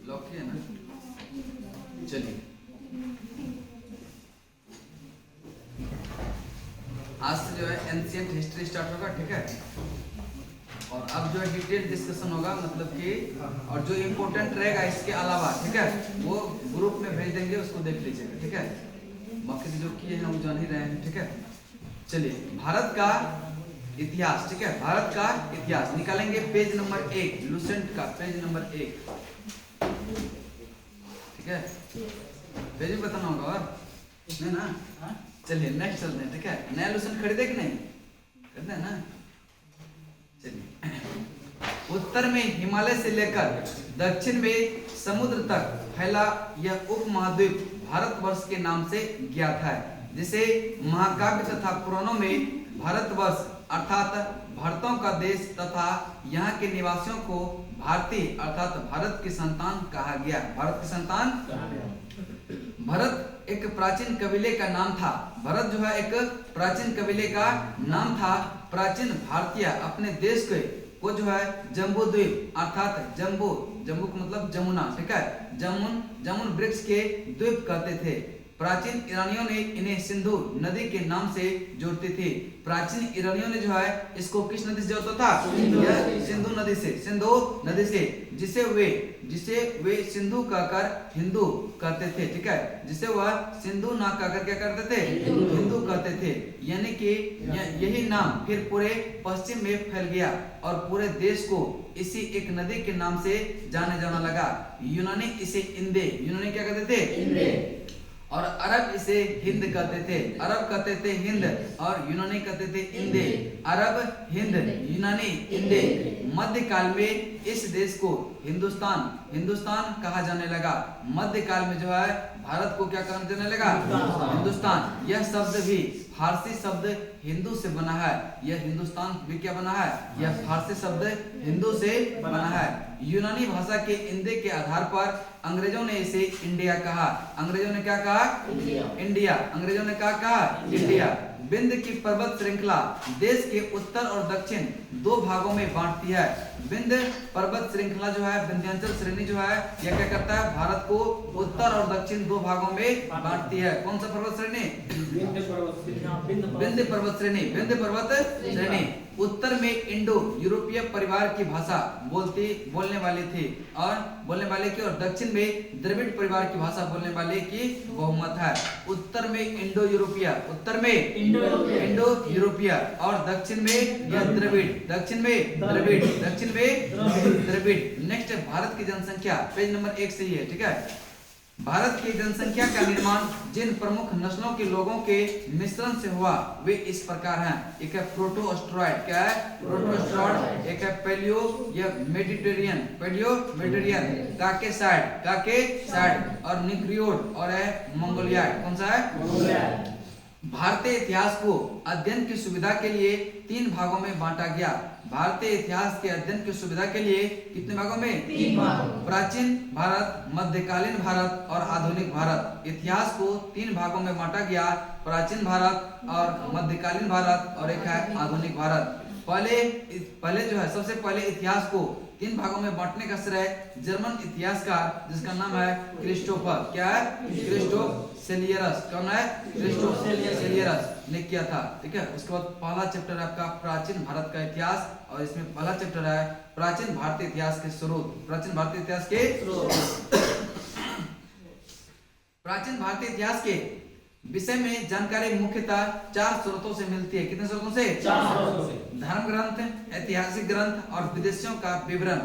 Lock किया ना, चलिए आज से जो है एंशिएंट हिस्ट्री स्टार्ट होगा, ठीक है। और अब जो है डिटेल डिस्कशन होगा, मतलब कि और जो इम्पोर्टेंट रहेगा इसके अलावा, ठीक है, वो ग्रुप में भेज देंगे, उसको देख लीजिएगा, ठीक है। बाकी जो किए हैं वो जान ही रहे हैं, ठीक है। चलिए भारत का इतिहास, ठीक है, भारत का इतिहास निकालेंगे पेज नंबर 1, लुसेंट का पेज नंबर 1, ठीक है। पेज भी बताना होगा और नहीं ना। चलिए नेक्स्ट चलते हैं, ठीक है। नया लुसेंट खरीदे कि नहीं, खरीदे ना। चलिए उत्तर में हिमालय से लेकर दक्षिण में समुद्र तक फैला यह उपमहाद्वीप भारतवर्ष के नाम से ज्ञात है, जिसे महाकाव्य तथा पुराणों में भारतवर्ष अर्थात भारतों का देश तथा यहाँ के निवासियों को भारतीय अर्थात भारत की संतान कहा गया। भारत की संतान, भारत एक प्राचीन कबीले का नाम था। भारत जो है एक प्राचीन कबीले का नाम था। प्राचीन भारतीय अपने देश को जो है जम्बू द्वीप अर्थात जम्बू, जम्बू का मतलब जमुना, ठीक है, जमुन वृक्ष के द्वीप कहते थे। प्राचीन ईरानियों ने इन्हें सिंधु नदी के नाम से जोड़ते थे। प्राचीन ईरानियों ने जो है इसको किस नदी से जोड़ता था? सिंधु नदी से, सिंधु नदी से, जिसे वे सिंधु कहकर हिंदू कहते थे, ठीक है, जिसे वह सिंधु ना कहकर क्या करते थे? हिंदू कहते थे। यानी कि यही नाम फिर पूरे पश्चिम में फैल गया और पूरे देश को इसी एक नदी के नाम से जाना लगा। यूनानी इसे इंदे, यूनानी क्या कहते थे? इंदे। और अरब इसे हिंद कहते थे, अरब कहते थे हिंद और यूनानी कहते थे इंदे। अरब हिंद, यूनानी इंदे। मध्यकाल में इस देश को हिंदुस्तान कहा जाने लगा। मध्यकाल में जो है भारत को क्या कहने जाने लगा? हिंदुस्तान। यह शब्द भी फारसी शब्द हिंदू से बना है। यह हिंदुस्तान भी क्या बना है? यह फारसी शब्द हिंदू से बना है। यूनानी भाषा के इंदे के आधार पर अंग्रेजों ने इसे इंडिया कहा। अंग्रेजों ने क्या कहा? इंडिया। अंग्रेजों ने क्या कहा? इंडिया। विंध्य की पर्वत श्रृंखला देश के उत्तर और दक्षिण दो भागों में बांटती है। विंध्य पर्वत श्रृंखला जो है, विंध्याचल श्रेणी जो है, यह क्या करता है? भारत को उत्तर और दक्षिण दो भागों में बांटती है। कौन सा पर्वत श्रेणी? विंध्य पर्वत श्रेणी। विंध्य पर्वत श्रेणी उत्तर में इंडो यूरोपीय परिवार की भाषा बोलने वाले थे और दक्षिण में द्रविड़ परिवार की भाषा बोलने वाले की बहुमत है। उत्तर में इंडो यूरोपीय और दक्षिण में यह द्रविड़, द्रविड़। नेक्स्ट है भारत की जनसंख्या, पेज नंबर 1 से ही है, ठीक है। भारत की जनसंख्या का निर्माण जिन प्रमुख नस्लों के लोगों के मिश्रण से हुआ वे इस प्रकार हैं। एक है प्रोटोस्ट्रॉइड, क्या है? प्रोटोस्ट्रॉइड। एक है पैलियो या मेडिटेरियन, काकेसाइड और निग्रियोड और है मंगोलियाड। कौन सा है? भारतीय इतिहास को अध्ययन की सुविधा के लिए 3 भागों में बांटा गया। भारतीय इतिहास के अध्ययन की सुविधा के लिए कितने भागों में? 3 भागों। प्राचीन भारत, मध्यकालीन भारत और आधुनिक भारत। इतिहास को 3 भागों में बांटा गया, प्राचीन भारत और मध्यकालीन भारत और एक है आधुनिक भारत। पहले जो है सबसे पहले इतिहास को 3 भागों में बांटने का श्रेय जर्मन इतिहासकार जिसका नाम है क्रिस्टोफर, क्या है? क्रिस्टोफ सेलियरस। कौन है? क्रिस्टोफ सेलियरस ने किया था, ठीक है। उसके बाद पहला चैप्टर है आपका प्राचीन भारत का इतिहास और इसमें पहला चैप्टर है प्राचीन भारतीय इतिहास के स्रोत। प्राचीन भारतीय इतिहास के विषय में जानकारी मुख्यतः 4 स्रोतों से मिलती है। कितने स्रोतों से? 4 स्रोतों से। धर्म ग्रंथ, ऐतिहासिक ग्रंथ और विदेशियों का विवरण।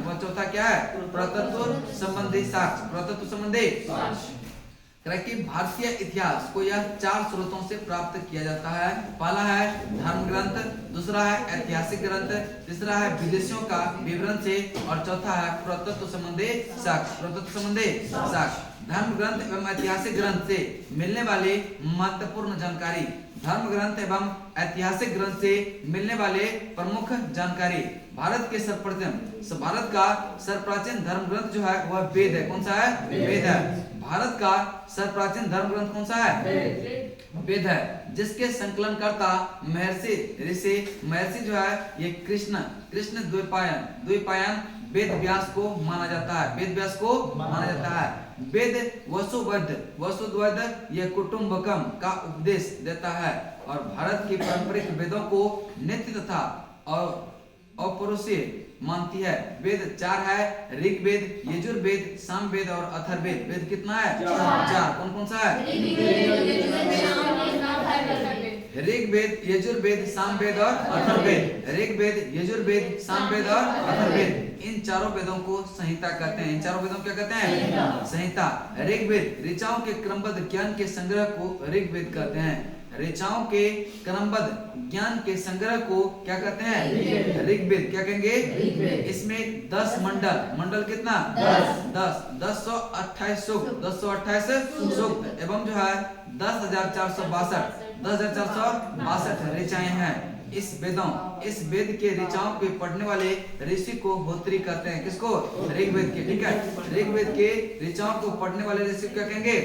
और चौथा क्या है? पुरातत्व संबंधी साक्ष्य। कि भारतीय इतिहास को यह 4 स्रोतों से प्राप्त किया जाता है। पहला है धर्म ग्रंथ, दूसरा है ऐतिहासिक ग्रंथ, तीसरा है विदेशियों का विवरण से और चौथा है पुरातत्व संबंधी साक्ष्य। धर्म ग्रंथ एवं ऐतिहासिक ग्रंथ से मिलने वाले महत्वपूर्ण जानकारी। धर्म ग्रंथ एवं ऐतिहासिक ग्रंथ से मिलने वाले प्रमुख जानकारी। भारत के भारत का सर्वप्राचीन धर्म ग्रंथ जो है वह वेद है। कौन सा है? वेद है। भारत का सर्वप्राचीन धर्म ग्रंथ कौन सा है? वेद है। जिसके संकलनकर्ता महर्षि जो है ये कृष्ण द्वैपायन वेद व्यास को माना जाता है। वेद व्यास को माना जाता है। वेद वसुद्वैध ये कुटुंबकम का उपदेश देता है और भारत के पारंपरिक वेदों को नित्य तथा अपौरुषीय मानती है। वेद 4 है, ऋग्वेद, यजुर्वेद, सामवेद और अथर्ववेद। वेद कितना है? 4। कौन कौन सा है? ऋग्वेद, यजुर्वेद, सामवेद और अथर्ववेद। ऋग्वेद, यजुर्वेद, सामवेद और अथर्ववेद, इन चारों वेदों को संहिता कहते हैं। इन चारों वेदों को क्या कहते हैं? संहिता। ऋग्वेद ऋचाओं के क्रमबद्ध ज्ञान के संग्रह को ऋग्वेद कहते हैं। ऋचाओं के क्रमबद्ध ज्ञान के संग्रह को क्या कहते हैं? ऋग्वेद। क्या कहेंगे? इसमें 10 मंडल कितना? 1028 सूक्त एवं जो है 10,462 ऋचाएं हैं। इस वेद के ऋचाओं के पढ़ने वाले ऋषि को होत्री कहते हैं। किसको? ऋग्वेद के। ठीक है, ऋग्वेद के ऋचाओं को पढ़ने वाले ऋषि क्या कहेंगे?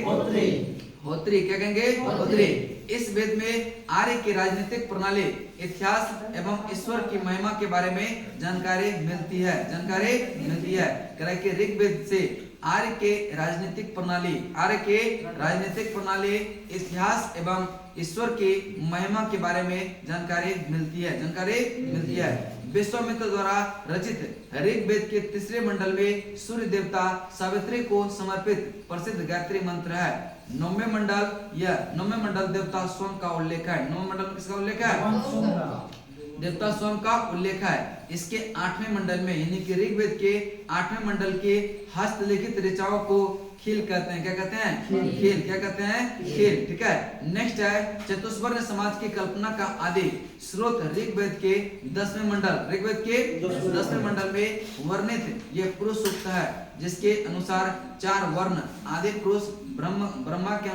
होत्री। क्या कहेंगे? होत्री। इस वेद में आर्य की राजनीतिक प्रणाली, इतिहास एवं ईश्वर की महिमा के बारे में जानकारी मिलती है। ऋग्वेद से आर्य के राजनीतिक प्रणाली, इतिहास एवं ईश्वर की महिमा के बारे में जानकारी मिलती है। विश्वामित्र द्वारा रचित ऋग्वेद के 3 मंडल में सूर्य देवता सावित्री को समर्पित प्रसिद्ध गायत्री मंत्र है। 9वें मंडल देवता स्वयं का उल्लेख है। 9वें मंडल किसका उल्लेख है? देवता स्वयं का उल्लेख है। इसके 8वें मंडल में यानी कि ऋग्वेद के 8वें मंडल के हस्तलिखित ऋचाओं को खील कहते हैं। क्या कहते हैं? खील। क्या कहते हैं? खील। ठीक है, नेक्स्ट है चतुष्वर्ण समाज की कल्पना का आदि स्रोत ऋग्वेद के 10वें मंडल में वर्णित ये पुरुष सूक्त है, जिसके अनुसार 4 वर्ण आदि पुरुष ब्रह्मा के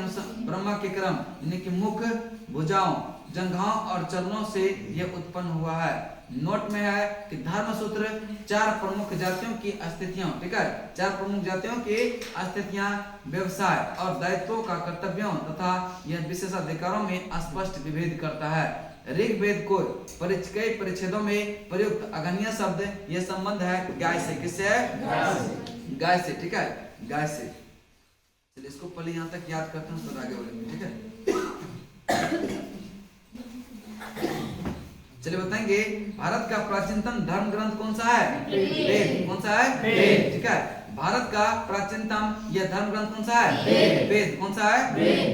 क्रम यानी कि मुख, भुजाओं, जंघाओं और चरणों से यह उत्पन्न हुआ है। नोट में है कि धर्म सूत्र 4 प्रमुख जातियों की स्थितियों, ठीक है, 4 प्रमुख जातियों की स्थितियां, व्यवसाय और दायित्वों का कर्तव्यों तथा यह विशेषाधिकारों में स्पष्ट विभेद करता है। ऋग्वेद को कई परिच्छेदों में प्रयुक्त अगन्य शब्द यह संबंध है गाय से। किससे है? गाय से। ठीक है, गाय से। चलिए इसको पहले यहाँ तक याद करते हैं, उसके आगे बढ़ेंगे। ठीक है, चलिए बताएंगे भारत का प्राचीनतम धर्म ग्रंथ कौन सा है? वेद। कौन सा है? वेद। ठीक है, भारत का प्राचीनतम यह धर्म ग्रंथ कौन सा है? वेद। कौन सा है?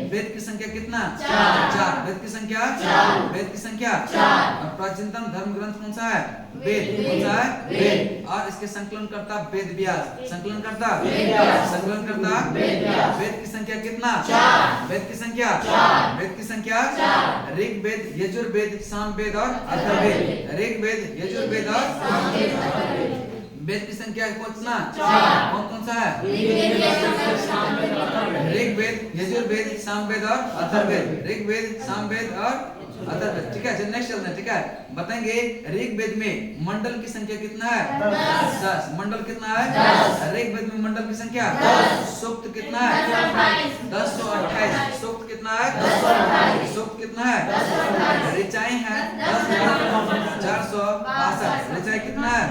वेद की संख्या कितना? 4। वेद की संख्या 4। और प्राचीनतम धर्म ग्रंथ कौन सा है? वेद। कौन सा है? वेद। और इसके संकलनकर्ता वेद व्यास। संकलनकर्ता वेद की संख्या कितना? 4। वेद की संख्या ऋग्वेद, यजुर्वेद, सामवेद और अथर्ववेद। ऋग्वेद, यजुर्वेद और सामवेद। वेद की संख्या कितना? 4। कौन कौन सा है? ऋग्वेद, यजुर्वेद, सामवेद और अथर्ववेद। ऋग्वेद, सामवेद और अथर्ववेद। ठीक है, नेक्स्ट चलते हैं। ठीक है, बताएंगे ऋग्वेद में मंडल की संख्या कितना है? 10। मंडल कितना है? ऋग्वेद में मंडल की संख्या 10। सूक्त कितना है? 1028। सूक्त कितना है? सूक्त कितना है? ऋचाएं हैं 10,462। ऋचाएं कितना है?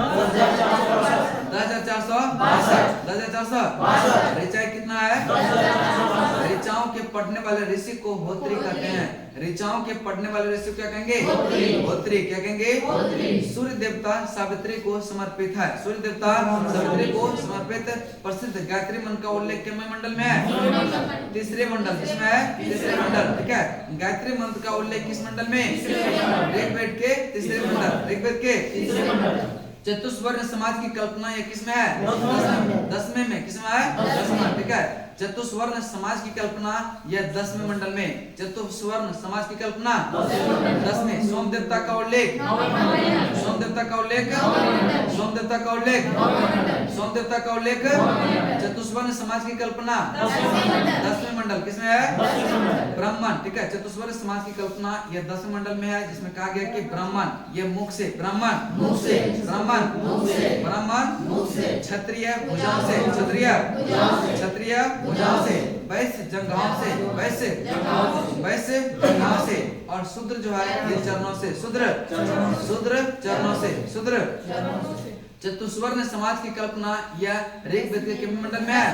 10,462। ऋचाएं कितना है? ऋचाओं के पढ़ने वाले ऋषि को होत्री कहते हैं। ऋचाओं के पढ़ने वाले ऋषि क्या कहेंगे? होत्री। क्या कहेंगे? सूर्य देवता सावित्री को समर्पित है। सूर्य देवता सावित्री को समर्पित प्रसिद्ध गायत्री मंत्र का उल्लेख किस मंडल में है? 3रे मंडल। किसमें है? 3रे मंडल। ठीक है, गायत्री मंत्र का उल्लेख किस मंडल में? ऋग्वेद के 3रे मंडल। ऋग्वेद के 3रे मंडल। चतुष्वर्ण समाज की कल्पना ये किसमें है? 10वें में। किसमें है? 10वें। ठीक है, चतुस्वर्ण समाज की कल्पना यह 10वें मंडल में। चतुस्वर्ण समाज की कल्पना 10 में। सोम देवता का उल्लेख, सोम देवता का उल्लेख, सोम देवता का उल्लेख, सोम देवता का उल्लेख। चतुस्वर्ण समाज की कल्पना 10वें मंडल किसमें है? ब्राह्मण। ठीक है, चतुस्वर्ण समाज की कल्पना यह 10वें मंडल में है, जिसमें कहा गया कि ब्राह्मण ये मुख से, ब्राह्मण मुख से, ब्राह्मण मुख से, ब्राह्मण मुख से, क्षत्रिय भुजाओं से, क्षत्रिय क्षत्रिय भुजाओं से, वैश्य जंघाओं से, वैश्य वैश्य जंघाओं से, और शूद्र जो है ये चरणों से, शूद्र शूद्र चरणों से, शूद्र। चतुस्वर्ण समाज की कल्पना यह ऋग्वेद के मंडल में है।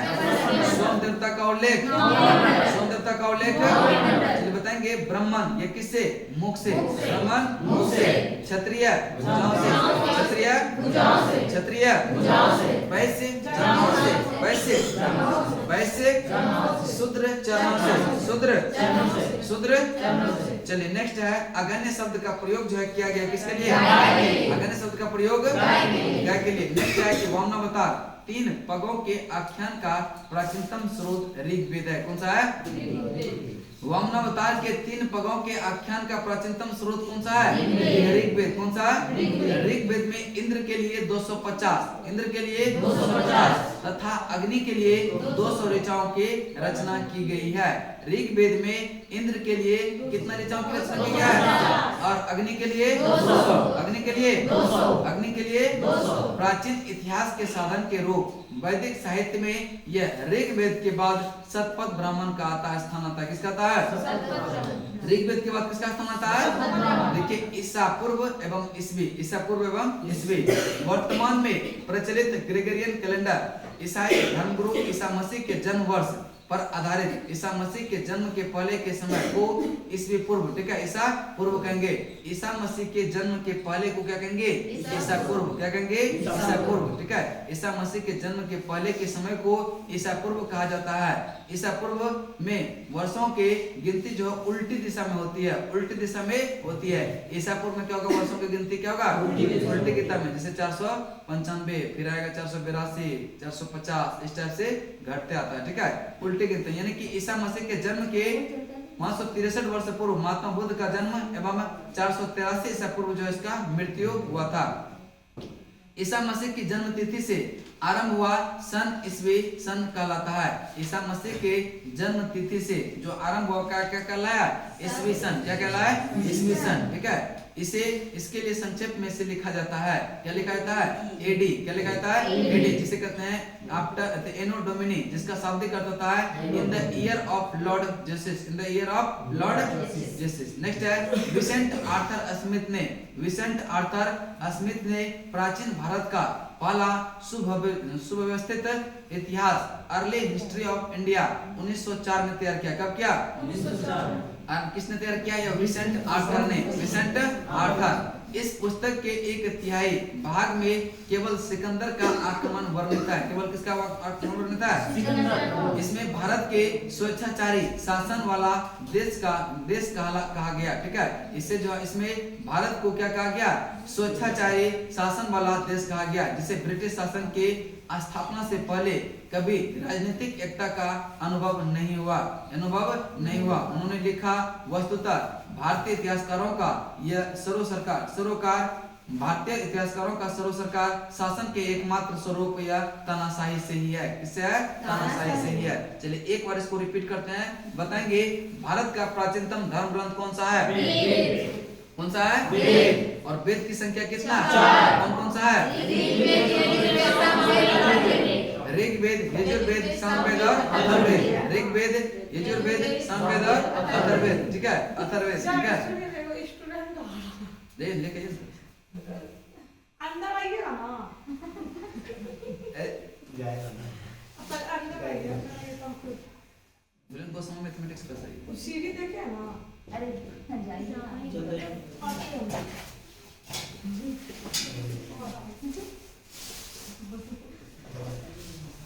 सोम देवता का उल्लेख, सोम देवता का उल्लेख। चलिए बताएंगे ब्राह्मण ये किससे? मुख से, ब्राह्मण मुख से, क्षत्रिय भुजाओं से, क्षत्रिय क्षत्रिय वैश्य जंघाओं से, वैश्य वैश्य, शूद्र चरणों से, शूद्र शूद्र। चलिए नेक्स्ट है अगन्य शब्द का प्रयोग जो है किया गया किसके लिए? अगन्य शब्द का प्रयोग गाय के लिए। नेक्स्ट है कि वामनावतार 3 पगों के आख्यान का प्राचीनतम स्रोत ऋग्वेद है। कौन सा है? वामनावतार के 3 पगों के आख्यान का प्राचीनतम स्रोत कौन सा है? ऋग्वेद। कौन सा? ऋग्वेद में इंद्र के लिए 250, इंद्र के लिए 250 तथा अग्नि के लिए 200 ऋचाओं की रचना की गई है। ऋग्वेद में इंद्र के लिए कितना ऋचाओं की रचना की गई है? और अग्नि के लिए 200, अग्नि के लिए 200, अग्नि के लिए 200। प्राचीन इतिहास के साधन के रूप वैदिक साहित्य में यह ऋग्वेद के बाद शतपथ ब्राह्मण का स्थान आता है। किसका आता है? ऋग्वेद के बाद किसका स्थान आता है? देखिए ईसा पूर्व एवं ईस्वी, ईसा पूर्व एवं ईस्वी। वर्तमान में प्रचलित ग्रेगोरियन कैलेंडर ईसाई धर्मगुरु ईसा मसीह के जन्म वर्ष पर आधारित, ईसा मसीह के जन्म के पहले के समय को ईस्वी पूर्व, ठीक है, ईसा पूर्व कहेंगे। ईसा मसीह के जन्म के पहले को क्या कहेंगे? ईसा पूर्व। क्या कहेंगे? ईसा पूर्व। ठीक है, ईसा मसीह के जन्म के पहले के समय को ईसा पूर्व कहा जाता है। ईसा पूर्व में वर्षों के गिनती जो है उल्टी दिशा में होती है, उल्टी दिशा में होती है। ईसा पूर्व में क्या होगा? वर्षों की गिनती क्या होगा? उल्टी दिशा में। जैसे 495, फिर आएगा 482, 450, इस टाइप से घटते आता है। ठीक है, उल्टी गिनती। यानी कि ईसा मसीह के जन्म के 563 वर्ष पूर्व महात्मा बुद्ध का जन्म एवं 483 ईसा पूर्व जो इसका मृत्यु हुआ था। ईसा मसीह की जन्म तिथि से आरंभ हुआ सन ईस्वी सन कहलाता है। ईसा मसीह के जन्म तिथि से जो आरंभ हुआ क्या कहलाया? ईस्वी सन। क्या कहलाया? ईस्वी सन। ठीक है, इसे इसके लिए संक्षेप में से लिखा जाता है। क्या लिखा जाता है? एडी। क्या लिखा जाता है? एडी, जिसे कहते हैं आफ्टर एनो डोमिनी, जिसका शाब्दिक अर्थ होता है in the year of Lord Jesus, in the year of Lord Jesus. Next है विसेंट आर्थर स्मिथ ने, विसेंट आर्थर स्मिथ ने प्राचीन भारत का पहला सुव्यवस्थित इतिहास अर्ली हिस्ट्री ऑफ इंडिया 1904 में तैयार किया। कब किया? 1904। किसने तैयार किया? यह विसेंट आर्थर ने, विसेंट आर्थर। इस पुस्तक के 1/3 भाग में केवल सिकंदर का आक्रमण वर्णित है। केवल किसका आक्रमण वर्णित है? सिकंदर। इसमें भारत के स्वेच्छाचारी शासन वाला देश कहा गया। ठीक है, इससे जो इसमें भारत को क्या कहा गया? स्वेच्छाचारी शासन वाला देश कहा गया, जिसे ब्रिटिश शासन के स्थापना से पहले कभी राजनीतिक एकता का अनुभव नहीं हुआ, उन्होंने लिखा वस्तुतः भारतीय इतिहासकारों का यह भारतीय इतिहासकारों का सर्वसरकार शासन के एकमात्र स्वरूप या तानाशाही से ही है। किससे है? तानाशाही से ही है। चलिए एक बार इसको रिपीट करते हैं, बताएंगे भारत का प्राचीनतम धर्म ग्रंथ कौन सा है? वेद। कौन सा है? वेद। और वेद की संख्या कितना? 4। कौन सा है? ऋग्वेद, यजुर्वेद, सामवेद और अथर्ववेद। ऋग्वेद, यजुर्वेद, सामवेद और अथर्ववेद। ठीक है, अथर्ववेद। ठीक है, ले लेके अंदर आइएगा ना, जाएगा ना। अंदर आइएगा बुलंद को समझ मैथमेटिक्स का सही। सीढ़ी देखे ना? अरे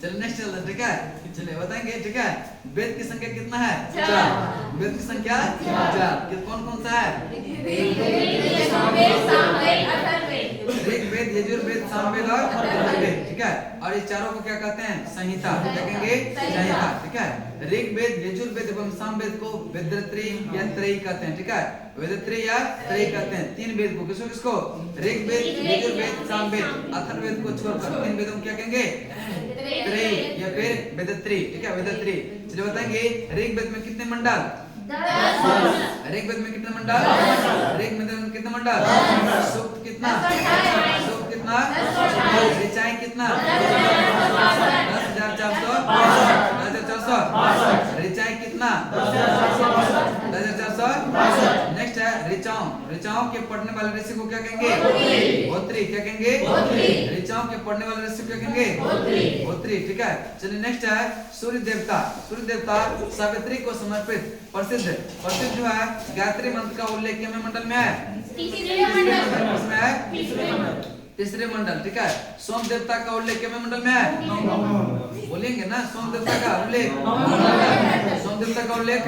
चलिए नेक्स्ट चलते हैं। ठीक है, चलिए बताएंगे। ठीक है, वेद की संख्या कितना है? 4। वेद की संख्या 4। कौन कौन सा है? ऋग्वेद, यजुर्वेद, सामवेद और अथर्ववेद। ठीक है। और ये चारों को क्या कहते हैं? संहिता। क्या कहेंगे? संहिता। ठीक है। ऋग्वेद, यजुर्वेद एवं सामवेद को वेदत्रयी या त्रयी कहते हैं। ठीक है, वेदत्रयी या त्रयी कहते हैं। तीन वेद को, किसको किसको? ऋग्वेद, यजुर्वेद, सामवेद। अथर्ववेद को छोड़कर तीन वेदों को क्या कहेंगे? त्रयी या फिर वेदत्रयी। ठीक है, वेदत्रयी। चलिए बताएंगे ऋग्वेद में कितने मंडल? ऋग्वेद में कितने मंडल? ऋग्वेद में कितने मंडल? सूक्त कितना? सूक्त कितना? ऋचाएं कितना? 10,400। ऋचाएं कितना? 10,400। नेक्स्ट है ऋचाओं। ऋचाओं के पढ़ने वाले ऋषि को क्या कहेंगे? होत्री। क्या कहेंगे? ऋचाओं के पढ़ने वाले ऋषि को क्या कहेंगे? होत्री। ठीक है। चलिए नेक्स्ट है सूर्य देवता। सूर्य देवता सावित्री को समर्पित प्रसिद्ध जो है गायत्री मंत्र का उल्लेख कितने मंडल में है? तीसरे मंडल। ठीक है। सोम देवता का उल्लेख कितने मंडल में है? बोलेंगे ना, सोम देवता का उल्लेख। सोम देवता का उल्लेख,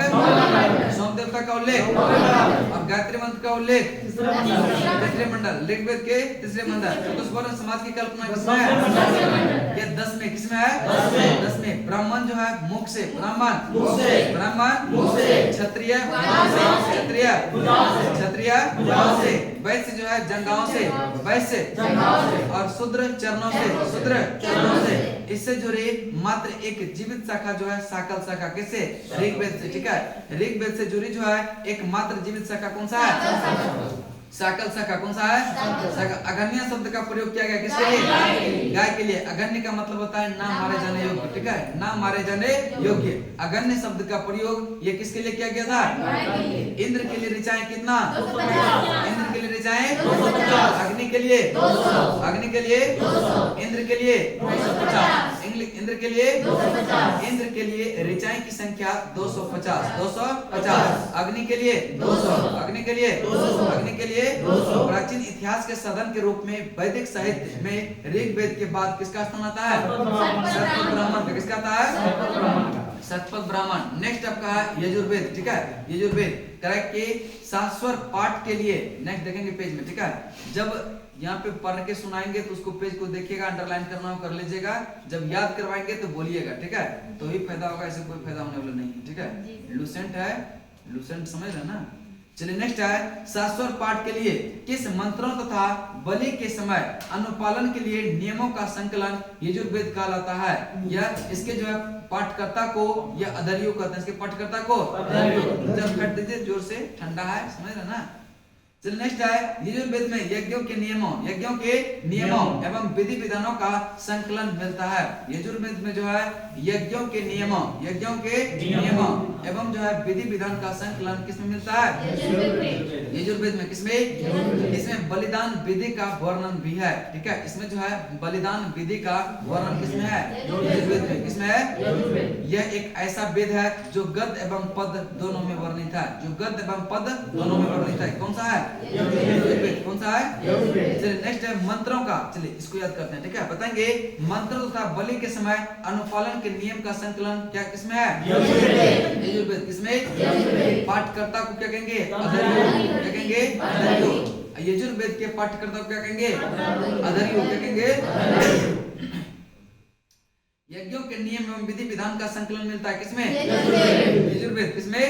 सोम देवता का उल्लेख और गायत्री मंत्र का उल्लेख तीसरे मंडल। ऋग्वेद के तीसरे मंडल। चतुष्वर्ण समाज की कल्पना किसमें है? ये 10 में। किसमें है? 10 में। ब्राह्मण जो है मुख से, ब्राह्मण क्षत्रिय से, वैश्य जो है जंगाओं से, वैश्य और शूद्र चरणों से। इससे जुड़ी मात्र एक जीवित शाखा जो है साकल शाखा। किससे? ऋग्वेद से। ठीक है। ऋग्वेद से जुड़ी जो है एक मात्र जीवित शाखा कौन सा है? साकल शाखा। कौन सा है? शाखा। अगन्य शब्द का प्रयोग किया गया किसके लिए? गाय के लिए। अगन्य का मतलब होता है ना मारे जाने योग्य। ठीक है, ना मारे जाने योग्य। अगन्य शब्द का प्रयोग ये किसके लिए किया गया था? इंद्र के लिए ऋचाएं कितना? इंद्र के लिए ऋचाएं 250। अग्नि के लिए? अग्नि के लिए? इंद्र के लिए 250। इंद्र के लिए? इंद्र के लिए ऋचाएं की संख्या 250। 250। अग्नि के लिए 200। अग्नि के लिए? अग्नि के लिए 200। प्राचीन इतिहास के सदन के रूप में वैदिक साहित्य में ऋग्वेद के बाद किसका स्थान आता है? शतपथ ब्राह्मण। किसका आता है? शतपथ ब्राह्मण। नेक्स्ट आपका है यजुर्वेद। ठीक है, यजुर्वेद करेक्ट के शाश्वर पाठ के लिए। नेक्स्ट देखेंगे पेज में। ठीक है, जब यहाँ पे पढ़ के सुनाएंगे तो उसको पेज को देखिएगा, अंडरलाइन करना हो कर लीजिएगा। जब याद करवाएंगे तो बोलिएगा। ठीक है, तो ही फायदा होगा, ऐसे कोई फायदा होने वाला नहीं है। ठीक है, लूसेंट है, लूसेंट समझ रहे ना। चलिए नेक्स्ट है शाश्वर पाठ के लिए किस मंत्रों तथा बलि के समय अनुपालन के लिए नियमों का संकलन यजुर्वेद कहलाता है? यह इसके जो है पाठकर्ता को या अधर्यु कहते हैं। इसके पाठकर्ता को जब फट दीजिए जोर से, ठंडा है, समझ रहे ना। चलिए नेक्स्ट है यजुर्वेद में यज्ञों के नियमों एवं विधि विधानों का संकलन मिलता है। यजुर्वेद में जो है यज्ञों के नियमों एवं जो है विधि विधान का संकलन किसमें मिलता है? यजुर्वेद में। किसमें? इसमें बलिदान विधि का वर्णन भी है। ठीक है, इसमें जो है बलिदान विधि का वर्णन किसमें है? यजुर्वेद में। किसमें है? यह एक ऐसा वेद है जो गद्य एवं पद दोनों में वर्णित है। जो गद्य एवं पद दोनों में वर्णित है। कौन सा है? यजुर्वेद। कौन सा है? चलिए नेक्स्ट है मंत्रों का। चलिए इसको याद करते हैं। ठीक है, बताएंगे मंत्र तथा बलि के समय अनुपालन के नियम का संकलन क्या किसमें है? यजुर्वेद। किसमें? पाठकर्ता को क्या कहेंगे? अधर्यु। क्या कहेंगे? अधर्यु। यजुर्वेद के पाठकर्ता को क्या कहेंगे? अधर्यु। क्या कहेंगे? यज्ञों के नियम एवं विधि विधान का संकलन मिलता है किसमें? यजुर्वेद। किसमें?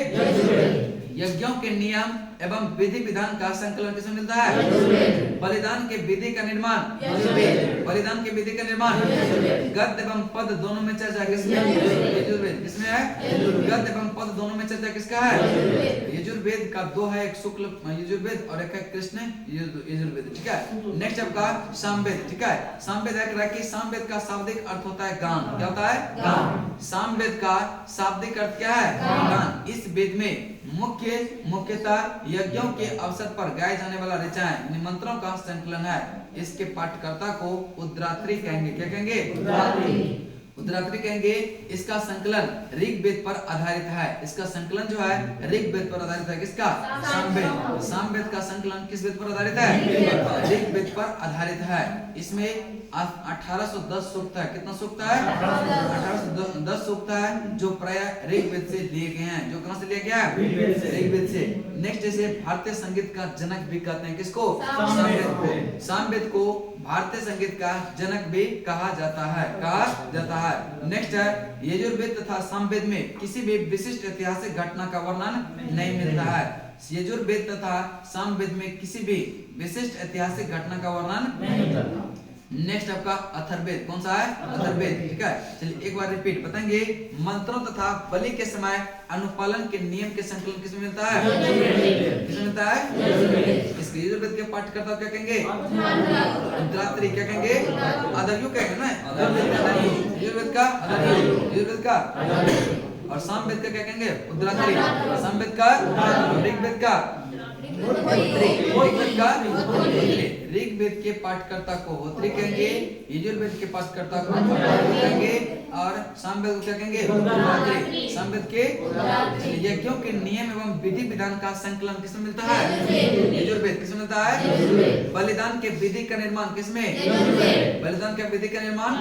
यज्ञों के नियम एवं विधि विधान का संकलन किसमें मिलता है? बलिदान के विधि का निर्माण, बलिदान के विधि का निर्माण गद्य एवं पद दोनों में चर्चा किसमें? यजुर्वेद। किसमें है? गद्य एवं पद दोनों में चर्चा किसका है? यजुर्वेद का दो है, एक शुक्ल यजुर्वेद और एक है कृष्ण यजुर्वेद। ठीक है, नेक्स्ट आपका सामवेद। ठीक है, सामवेद है कि सामवेद का शाब्दिक अर्थ होता है गान। क्या होता है? गान। सामवेद का शाब्दिक अर्थ क्या है? गान। इस वेद में मुख्यतः यज्ञों के अवसर पर गाए जाने वाला ऋचाएं मंत्रों का संकलन है। इसके पाठकर्ता को उद्रात्री कहेंगे। क्या कहेंगे? उद्रात्री कहेंगे। इसका संकलन ऋग्वेद पर आधारित है। इसका संकलन जो है ऋग्वेद पर आधारित है। किसका? सामवेद। सामवेद का संकलन किस वेद पर आधारित है? ऋग्वेद पर आधारित है। इसमें 1810 सूक्त है। कितना सूक्त है? 1810 सूक्त है जो प्राय ऋग्वेद से लिए गए हैं। जो कहां से लिया गया है? ऋग्वेद से। नेक्स्ट जैसे भारतीय संगीत का जनक भी कहते हैं। किसको? सामवेद को। सामवेद को भारतीय संगीत का जनक भी कहा जाता है। नेक्स्ट है यजुर्वेद तथा सामवेद में किसी भी विशिष्ट ऐतिहासिक घटना का वर्णन नहीं मिलता है। यजुर्वेद तथा सामवेद में किसी भी विशिष्ट ऐतिहासिक घटना का वर्णन नहीं मिलता। नेक्स्ट आपका अथर्ववेद। कौन सा है? अथर्ववेद। ठीक है, चलिए एक बार रिपीट बताएंगे। मंत्रों तथा बलि के समय अनुपालन के नियम के संकलन किसमें मिलता है? किसमें मिलता है? इसके यजुर्वेद के पाठकर्ता क्या कहेंगे? उद्रात्री। क्या कहेंगे? अदर्यु कहेंगे ना। यजुर्वेद का यजुर्वेद का और सामवेद का क्या कहेंगे? उद्रात्री। सामवेद का ऋग्वेद का ऋग्वेद के पाठकर्ता को होत्री कहेंगे, यजुर्वेद के पाठकर्ता को कहेंगे और सामवेद को क्या कहेंगे? उद्रात्री। सामवेद के यज्ञों के नियम एवं विधि विधान का संकलन किसमें मिलता है? यजुर्वेद। किसमें मिलता है? बलिदान के विधि का निर्माण किसमें? बलिदान के विधि का निर्माण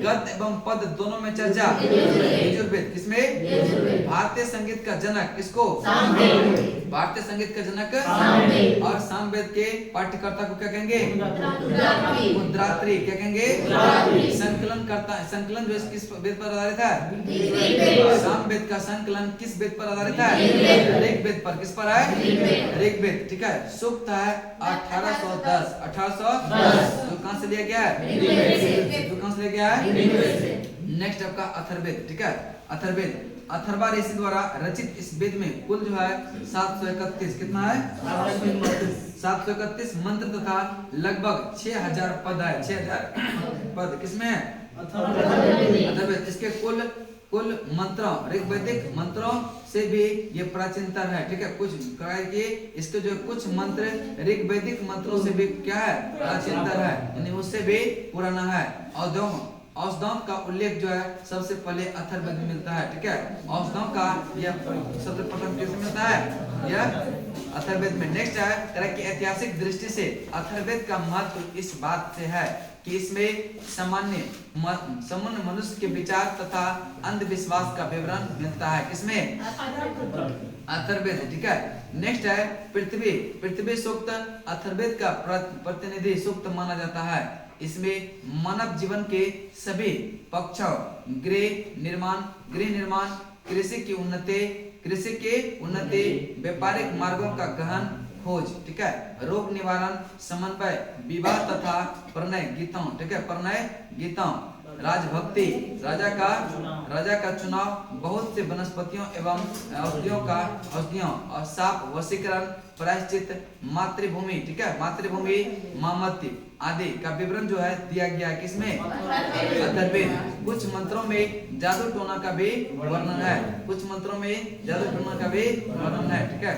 गद एवं पद दोनों में चर्चा यजुर्वेद। किसमें? भारतीय संगीत का जनक किसको? भारतीय संगीत का जनक और सामवेद के पाठ्यकर्ता को क्या कहेंगे? उद्रात्री। क्या कहेंगे? संकलन जो किस वेद पर आधारित है? सामवेद का संकलन किस वेद पर आधारित है? ऋग्वेद पर। किस पर है? ऋग्वेद। ठीक है, सूक्त है 1810 जो कहां से लिया गया है? जो कहां से लिया गया है? नेक्स्ट आपका अथर्ववेद। ठीक है, अथर्ववेद अथर्वा ऋषि द्वारा रचित इस वेद में कुल जो है 731 कितना है? 731 मंत्र तथा लगभग 6000 पद है। 6000 पद किसमें है? अथर्ववेद। इसके कुल मंत्रों ऋग्वैदिक मंत्रों से भी ये प्राचीनतर है। ठीक है, कुछ इसके जो कुछ मंत्र ऋग्वैदिक मंत्रों से भी क्या है? प्राचीनतर है, यानी उससे भी पुराना है। औषधाओं का उल्लेख जो है सबसे पहले अथर्ववेद में मिलता है। ठीक है, औषधाओं का यह सबसे प्रथम किसमें मिलता है? यह अथर्ववेद में। नेक्स्ट है कि ऐतिहासिक दृष्टि से अथर्ववेद का महत्व इस बात से है कि इसमें सामान्य मनुष्य के विचार तथा अंधविश्वास का विवरण मिलता है। किसमें? अथर्ववेद। ठीक है, नेक्स्ट है पृथ्वी सूक्त कृतवेद का प्रतिनिधि सूक्त माना जाता है। इसमें मानव जीवन के सभी पक्षों गृह निर्माण कृषि के उन्नति व्यापारिक मार्गों का गहन खोज, ठीक है, रोग निवारण समन्वय विवाह तथा प्रणय गीतों, ठीक है, प्रणय गीतों राजभक्ति राजा का चुनाव बहुत से वनस्पतियों एवं औषधियों और साप वशीकरण प्रायश्चित मातृभूमि, ठीक है, मातृभूमि मामत्य आदि का विवरण जो है दिया गया है। किसमें? अथर्ववेद। कुछ मंत्रों में जादू टोना का भी वर्णन है। कुछ मंत्रों में जादू टोना का भी वर्णन है। ठीक है,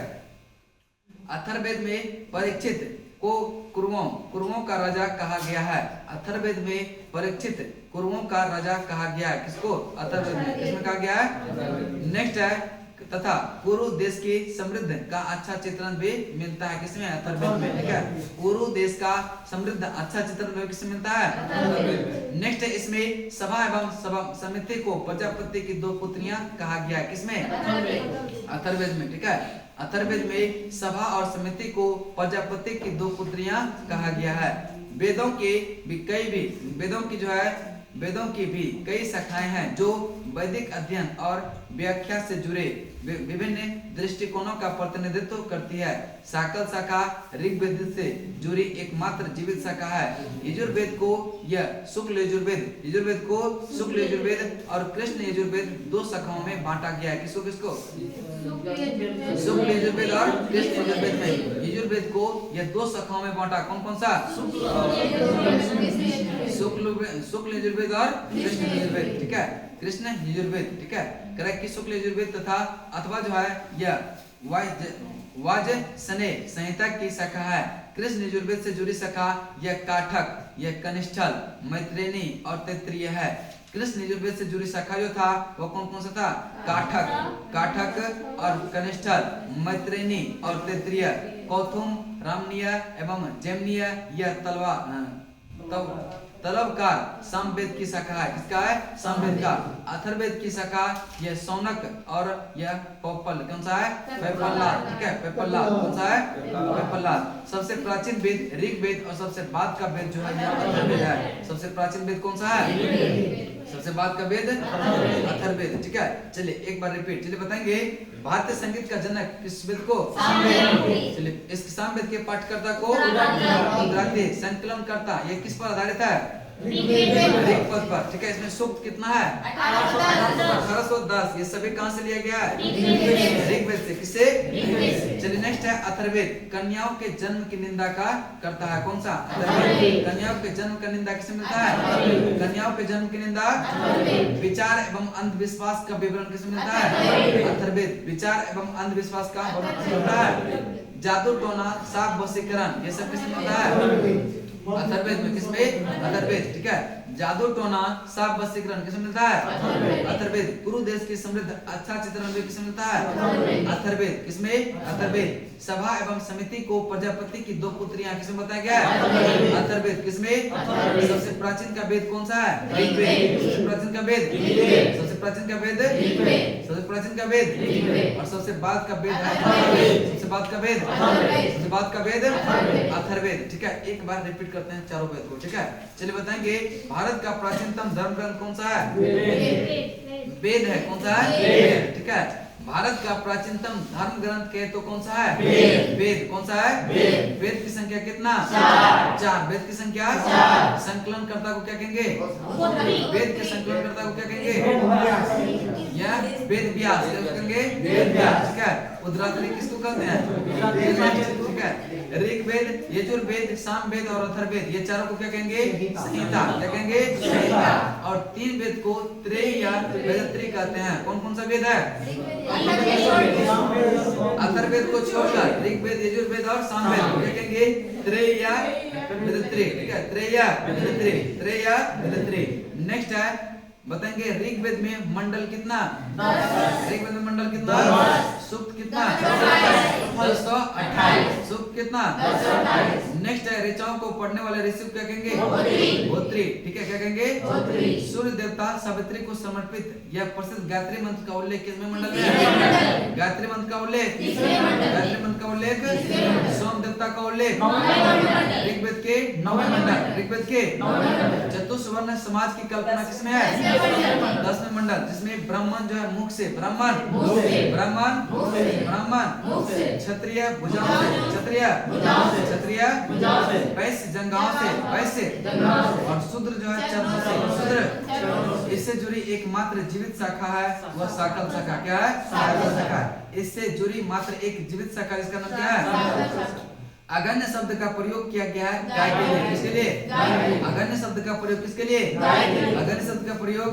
अथर्ववेद में परीक्षित को कुरुओं का राजा कहा गया है। अथर्ववेद में परीक्षित कुरुओं का राजा कहा गया है। किसको? अथर्ववेद में। किसमें कहा गया है? नेक्स्ट है तथा कुरु देश की समृद्ध का अच्छा चित्रण भी मिलता है। किसमें? अथर्ववेद में। ठीक है, कुरु देश का समृद्ध अच्छा चित्रण भी किसमें मिलता है? नेक्स्ट है इसमें सभा एवं सभा समिति को प्रजापति की दो पुत्रियां कहा गया है। किसमें? अथर्ववेद में। ठीक है, अथर्ववेद में सभा और समिति को प्रजापति की दो पुत्रियां कहा गया है। वेदों की भी कई शाखाएं हैं जो वैदिक अध्ययन और व्याख्या से जुड़े विभिन्न दृष्टिकोणों का प्रतिनिधित्व करती है। साकल शाखा ऋग्वेद से जुड़ी एकमात्र जीवित शाखा है। यजुर्वेद को शुक्ल यजुर्वेद और कृष्ण यजुर्वेद दो शाखाओं में बांटा गया है। किसको? शुक्ल यजुर्वेद और कृष्ण यजुर्वेद में यजुर्वेद को यह दो शाखाओं में बांटा। कौन सा? शुक्ल यजुर्वेद और कृष्ण यजुर्वेद। ठीक है, कृष्ण यजुर्वेद। ठीक है, करेक्ट की शुक्ल यजुर्वेद तथा अथवा जो है यह वाजसनेय संहिता की शाखा है। कृष्ण यजुर्वेद से जुड़ी शाखा यह काठक, यह कनिष्ठल, मैत्रेयी और तैत्तिरीय है। कृष्ण यजुर्वेद से जुड़ी शाखा जो था वो कौन सा था? काठक और कनिष्ठल, मैत्रेयी और तैत्तिरीय, कौथुम, रामनीय एवं जैमिनीय, यह तलवकार सामवेद की शाखा है। किसका है? सामवेद का। अथर्ववेद की शाखा यह शौनक और यह पौपल। कौन सा है? पैपल्लाद। ठीक है, पैपल्लाद। कौन सा है? पैपल्लाद। सबसे प्राचीन वेद ऋग्वेद और सबसे बाद का वेद जो है यह अथर्ववेद है। सबसे प्राचीन वेद कौन सा है? सबसे बाद का वेद अथर्ववेद। ठीक है, चलिए एक बार रिपीट। चलिए बताएंगे भारतीय संगीत का जनक किस वेद को? चलिए इस सामवेद के पाठकर्ता को उद्राती। संकलन करता ये किस पर आधारित है? ऋग पद पर। ठीक है, इसमें सूक्त कितना है? 1810। ये सभी कहां से लिया गया है? ऋग्वेद से। किससे? चलिए नेक्स्ट है अथर्ववेद। कन्याओं के जन्म की निंदा का करता है। कौन सा? अथर्ववेद। कन्याओं के जन्म का निंदा किससे मिलता है? कन्याओं के जन्म की निंदा। विचार एवं अंधविश्वास का विवरण किससे मिलता है? अथर्ववेद। विचार एवं अंधविश्वास का वर्णन किससे मिलता है? जादू टोना शाप वशीकरण ये सब किससे मिलता है? अथर्ववेद में। किसमें? अथर्ववेद। ठीक है, जादू टोना शाप वशीकरण किसमें मिलता है? अथर्ववेद। कुरु देश की समृद्ध अच्छा चित्रण भी किसमें मिलता है? अथर्ववेद। किसमें? अथर्ववेद। सभा एवं समिति को प्रजापति की 2 पुत्रियां किसमें बताया गया है? अथर्ववेद। किसमें? सबसे प्राचीन का वेद कौन सा है? ऋग्वेद। सबसे प्राचीन का वेद सबसे प्राचीन का वेद सबसे प्राचीन का वेद और सबसे बाद का वेद है अथर्ववेद। सबसे बाद का वेद सबसे बाद का वेद अथर्ववेद। ठीक है, एक बार रिपीट करते हैं चारों वेद को। ठीक है, चलिए बताएंगे भारत का प्राचीनतम धर्म ग्रंथ कौन सा है? वेद है। कौन सा है? वेद। ठीक है, भारत का प्राचीनतम धर्म ग्रंथ के तो कौन सा है? वेद। कौन सा है? वेद की संख्या कितना? 4। वेद की संख्या 4। संकलनकर्ता को क्या कहेंगे? वेद के संकलनकर्ता को क्या कहेंगे? या वेद व्यास। क्या कहेंगे? वेद व्यास। ठीक है, उद्रात्री किसको कहते हैं? ठीक है, ऋग्वेद, यजुर्वेद, सामवेद और अथर्ववेद ये चारों को क्या कहेंगे? संहिता। क्या कहेंगे? संहिता। और 3 वेद को त्रय या वेदत्रयी कहते हैं। कौन कौन सा वेद है? अथर्ववेद को छोड़कर ऋग्वेद, यजुर्वेद और सामवेद को क्या कहेंगे? त्रय या वेदत्रयी। ठीक है, त्रय या वेदत्रयी। त्रय या वेदत्रयी। नेक्स्ट है बताएंगे ऋग्वेद में मंडल कितना? ऋग्वेद में मंडल कितना? सूक्त कितना? 1028। सूक्त कितना? नेक्स्ट है ऋचाओं को पढ़ने वाले ऋषि क्या कहेंगे? होत्री। ठीक है, क्या कहेंगे? सूर्य देवता सावित्री को समर्पित यह प्रसिद्ध गायत्री मंत्र का उल्लेख किसमें मंडल में है? गायत्री मंत्र का उल्लेख गायत्री मंत्र का उल्लेख सोम देवता का उल्लेख ऋग्वेद के 9वें मंडल। ऋग्वेद के चतुर्वर्ण समाज की कल्पना किसमें है? 10वें मंडल, जिसमें ब्राह्मण जो है मुख से ब्राह्मण क्षत्रिय भुजाओं से वैश्य जंघाओं से वैश्य और शूद्र जो है चर्म से शूद्र। इससे जुड़ी एकमात्र जीवित शाखा है वह साकल शाखा। क्या है? साकल शाखा। इससे जुड़ी मात्र एक जीवित शाखा, इसका नाम क्या है? अगन्य शब्द का प्रयोग किया गया है गाय के लिए। किसके लिए? अगन्य शब्द का प्रयोग किसके लिए? अगन्य शब्द का प्रयोग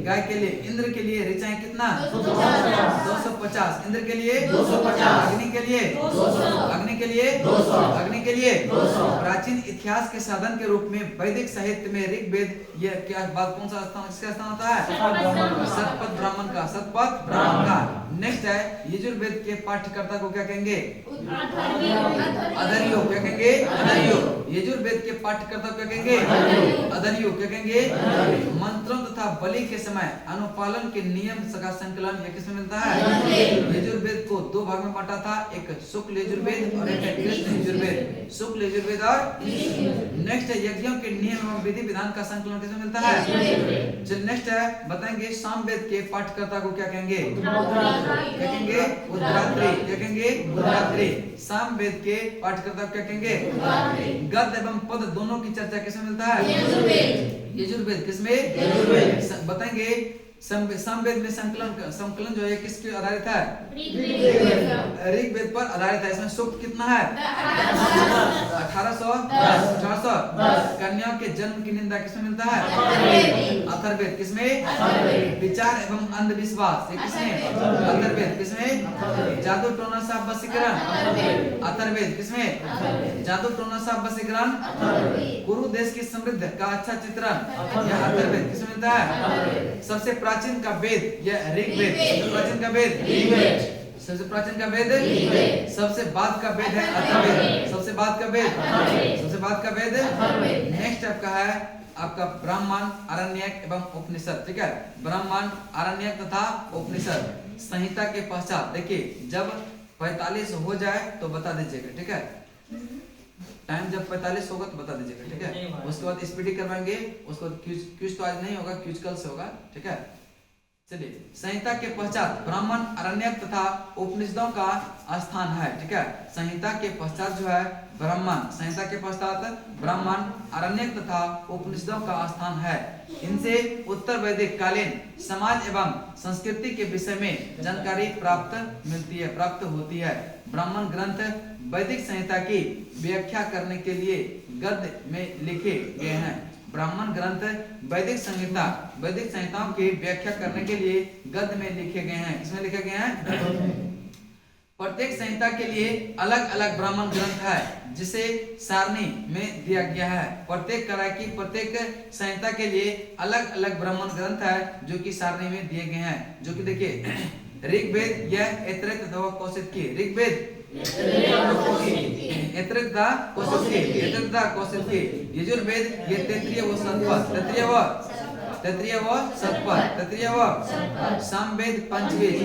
गाय के लिए। इंद्र के लिए ऋचाएं कितना? 250। इंद्र के लिए 250। अग्नि के लिए 200। अग्नि के लिए 200। अग्नि के लिए 200। प्राचीन इतिहास के साधन के रूप में वैदिक साहित्य में ऋग्वेद यह क्या बात कौन सा स्थान? इसका स्थान होता है शतपथ ब्राह्मण का। शतपथ ब्राह्मण का। नेक्स्ट है यजुर्वेद के पाठ्यकर्ता को क्या कहेंगे? अधर्यो। क्या कहेंगे? अधर्यो। यजुर्वेद के पाठ्यकर्ता क्या कहेंगे? अधर्यो। क्या कहेंगे? मंत्रों तथा बलि के समय अनुपालन के नियम का संकलन यह किसमें मिलता है? यजुर्वेद को 2 भाग में बांटा था, एक शुक्ल यजुर्वेद और एक कृष्ण यजुर्वेद। शुक्ल यजुर्वेद और नेक्स्ट है यज्ञों के नियम एवं विधि विधान का संकलन किसमें मिलता है? चलिए नेक्स्ट है बताएंगे सामवेद के पाठ्यकर्ता को क्या कहेंगे? क्या कहेंगे? उद्रात्री। क्या कहेंगे? उद्रात्री। सामवेद के पाठ्यकर्ता क्या कहेंगे? गद्य एवं पद दोनों की चर्चा किसमें मिलता है? यजुर्वेद। किसमें? बताएंगे सामवेद में संकलन जो है किसके आधारित है? ऋग्वेद पर आधारित है। इसमें सूक्त कितना है? 1810। कन्याओं के जन्म की निंदा किसमें मिलता है? अथर्ववेद। किसमें? विचार एवं अंधविश्वास किसमें? अथर्ववेद। किसमें? जादू टोना शाप वशीकरण अथर्ववेद। किसमें? जादू टोना शाप वशीकरण कुरु देश की समृद्ध का अच्छा चित्रण यह अथर्ववेद। किसमें मिलता है? सबसे प्राचीन का वेद यह ऋग्वेद। सबसे प्राचीन का वेद ऋग्वेद। सबसे प्राचीन का वेद सबसे बाद का वेद है अथर्ववेद। सबसे बाद का वेद सबसे बाद का वेद। नेक्स्ट आपका है आपका ब्राह्मण, आरण्यक एवं उपनिषद। ठीक है, ब्राह्मण, आरण्यक तथा उपनिषद। संहिता के पश्चात देखिए जब 45 हो जाए तो बता दीजिएगा। ठीक है, टाइम जब 45 होगा तो बता दीजिएगा। ठीक है, उसके बाद स्पीडी करवाएंगे। उसके बाद क्यूज तो आज नहीं होगा, क्यूज कल से होगा। ठीक है, चलिए संहिता के पश्चात ब्राह्मण, आरण्यक तथा उपनिषदों का स्थान है। ठीक है, संहिता के पश्चात जो है ब्राह्मण, संहिता के पश्चात ब्राह्मण, आरण्यक तथा उपनिषदों का स्थान है। इनसे उत्तर वैदिक कालीन समाज एवं संस्कृति के विषय में जानकारी प्राप्त होती है। ब्राह्मण ग्रंथ वैदिक संहिता की व्याख्या करने के लिए गद्य में लिखे गए हैं। ब्राह्मण ग्रंथ वैदिक संहिताओं की व्याख्या करने के लिए गद्य में लिखे गए हैं। किसमें लिखे गए हैं? प्रत्येक संहिता के लिए अलग अलग ब्राह्मण ग्रंथ है जिसे सारणी में दिया गया है। प्रत्येक कला की प्रत्येक संहिता के लिए अलग अलग ब्राह्मण ग्रंथ है जो कि सारणी में दिए गए हैं। जो कि देखिए ऋग्वेद यह ऐतरेय तथा कौशिक की, ऋग्वेद यजुर्वेद ये तैत्तिरीय व शतपथ, तैत्तिरीय व शतपथ, तैत्तिरीय व सामवेद पंचवेद,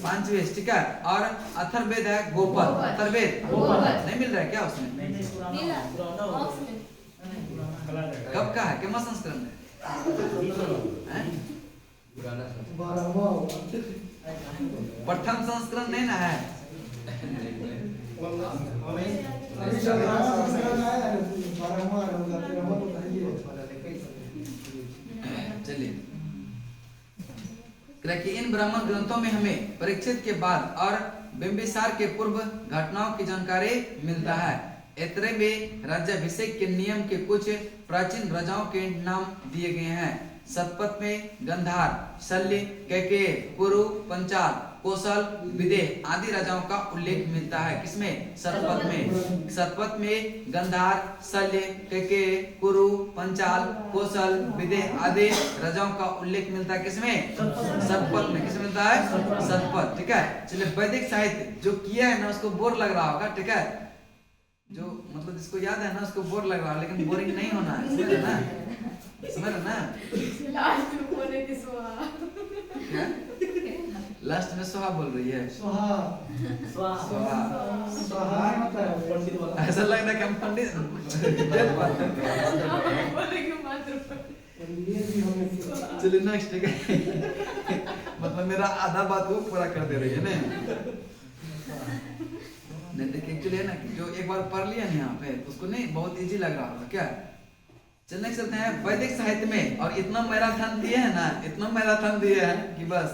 पंचवेद। ठीक है, और अथर्ववेद है गोपद, अथर्ववेद नहीं मिल रहा है क्या उसमें? कब का है? कितना संस्करण है? प्रथम संस्करण नहीं ना है। चलिए, इन ब्राह्मण ग्रंथों में हमें परीक्षित के बाद और बिंबिसार के पूर्व घटनाओं की जानकारी मिलता है। ऐतरेय में राज्याभिषेक के नियम के कुछ प्राचीन राजाओं के नाम दिए गए हैं। शतपथ में गंधार, शल्य, कैकेय, पुरु, पंचाल, कौशल, विदेह आदि राजाओं का उल्लेख मिलता है। किसमें? शतपथ में। शतपथ में गंधार, शल्य, कैकेय, पुरु, पंचाल, कौशल, विदेह आदि राजाओं का उल्लेख मिलता है। किसमें? शतपथ में। किसमें मिलता है? शतपथ। ठीक है, चलिए वैदिक साहित्य जो किया है ना उसको बोर लग रहा होगा। ठीक है, जो मतलब जिसको याद है ना उसको बोर लग रहा है, लेकिन बोरिंग नहीं होना है। समझ रहे ना? समझ रहे ना? लास्ट में बोले कि सोहा। क्या? लास्ट में सोहा बोल रही है। सोहा ऐसा लग रहा है कि हम पंडित चलिए नेक्स्ट। ठीक है, मतलब मेरा आधा बात वो पूरा कर दे रही है ना। नहीं देखिए एक्चुअली है ना कि जो एक बार पढ़ लिया ना यहाँ पे उसको नहीं बहुत इजी लग रहा होगा। क्या? चलने चलते हैं वैदिक साहित्य में। और इतना मैराथन दिए है ना, इतना मैराथन दिए है कि बस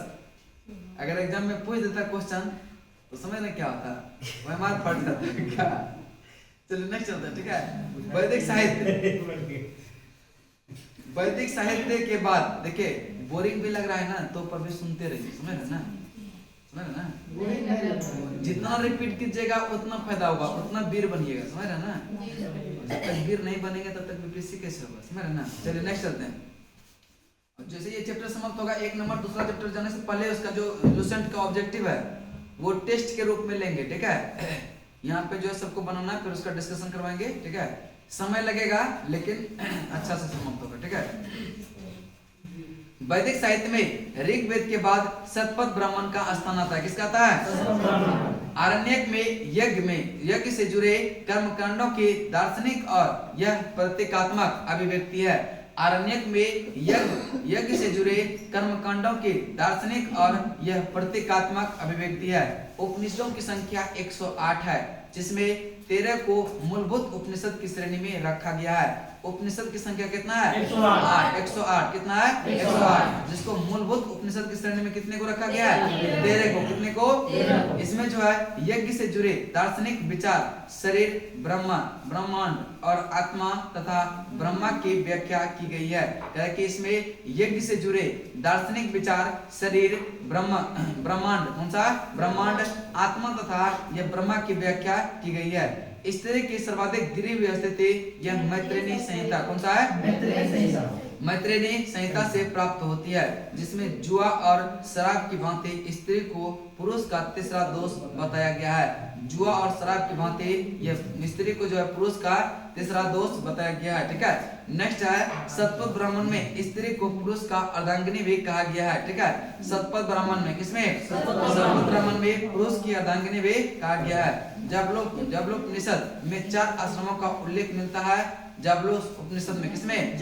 अगर एग्जाम में पूछ देता क्वेश्चन तो समझ ना क्या होता, वह मार फट जाता। क्या? चलिए नेक्स्ट चलते हैं। ठीक है, वैदिक साहित्य के बाद देखिए बोरिंग भी लग रहा है ना तो पर भी सुनते रहिए। समझ रहे ना? समझ रहे ना? जितना रिपीट कीजिएगा उतना फायदा होगा, उतना वीर बनिएगा। समझ रहे ना? जब तक वीर नहीं बनेंगे तब तक बीपीएससी कैसे होगा? समझ रहे ना? चलिए नेक्स्ट चलते हैं। जैसे ये चैप्टर समाप्त होगा 1 नंबर, दूसरा चैप्टर जाने से पहले उसका जो लुसेंट का ऑब्जेक्टिव है वो टेस्ट के रूप में लेंगे। ठीक है, यहाँ पे जो है सबको बनाना है, फिर उसका डिस्कशन करवाएंगे। ठीक है, समय लगेगा लेकिन अच्छा से समाप्त होगा। ठीक है, वैदिक साहित्य में ऋग्वेद के बाद शतपथ ब्राह्मण का स्थान आता है। किसका आता है? आरण्यक में यज्ञ से जुड़े कर्मकांडों की दार्शनिक और यह प्रतीकात्मक अभिव्यक्ति है। आरण्यक में यज्ञ से जुड़े कर्मकांडों की दार्शनिक और यह प्रतीकात्मक अभिव्यक्ति है। उपनिषदों की संख्या 108 है जिसमें 13 को मूलभूत उपनिषद की श्रेणी में रखा गया है। उपनिषद की संख्या कितना है? 108। कितना है? 108, जिसको मूलभूत उपनिषद की श्रेणी में कितने को रखा गया है? 13 को। कितने को? इसमें जो है यज्ञ से जुड़े दार्शनिक विचार, शरीर, ब्रह्मांड और आत्मा तथा ब्रह्मा की व्याख्या की गई है। कि इसमें यज्ञ से जुड़े दार्शनिक विचार, शरीर, ब्रह्मांड, कौन सा? ब्रह्मांड, आत्मा तथा यह ब्रह्मा की व्याख्या की गई है। स्त्री की सर्वाधिक गिरी हुई स्थिति यह मैत्रेयी संहिता कौन सा है? मैत्रेयी संहिता से प्राप्त होती है, जिसमें जुआ और शराब की भांति स्त्री को पुरुष का तीसरा दोष बताया गया है। जुआ और शराब की भांति यह स्त्री को जो है पुरुष का तीसरा दोष बताया गया है। ठीक है, नेक्स्ट है सतपथ ब्राह्मण में स्त्री को पुरुष का अर्धांगिनी भी कहा गया है। ठीक है, सतपथ ब्राह्मण में किसमें? सतपथ ब्राह्मण में पुरुष की अर्धांगिनी भी कहा गया है। जाबलोपनिषद में 4 आश्रमों का उल्लेख मिलता है। जाबलोपनिषद में किसमें?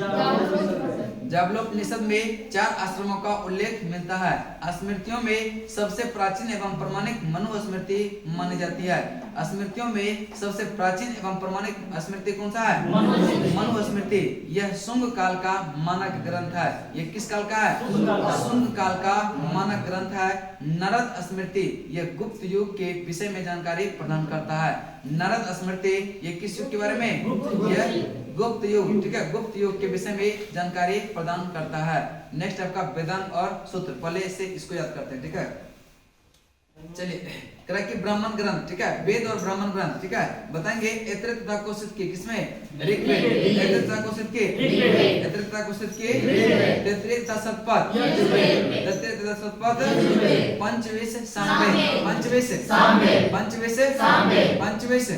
जाबलोपनिषद में 4 आश्रमों का उल्लेख मिलता है। स्मृतियों में सबसे प्राचीन एवं प्रमाणिक मनुस्मृति मानी जाती है। स्मृतियों में सबसे प्राचीन एवं प्रमाणिक स्मृति कौन सा है? मनुस्मृति। यह शुंग काल का मानक ग्रंथ है। यह किस काल का है? शुंग काल का मानक ग्रंथ है। नरद स्मृति यह गुप्त युग के विषय में जानकारी प्रदान करता है। नरद स्मृति ये किस युग के बारे में? यह गुप्त युग। ठीक है, गुप्त युग के विषय में जानकारी प्रदान करता है। नेक्स्ट आपका वेदांत और सूत्र, पहले से इसको याद करते हैं। ठीक है, चलिए कि ब्राह्मण ग्रंथ। ठीक है, वेद और ब्राह्मण ग्रंथ। ठीक है, बताएंगे ऐत्रेय तथा कौशिक के किसमें? ऋग्वेद। ऐत्रेय तथा कौशिक के ऐत्रेय तथा कौशिक के तैत्तिरीय तथा शतपथ तैत्तिरीय तथा शतपथ पंचविंश सामवेद पंचविंश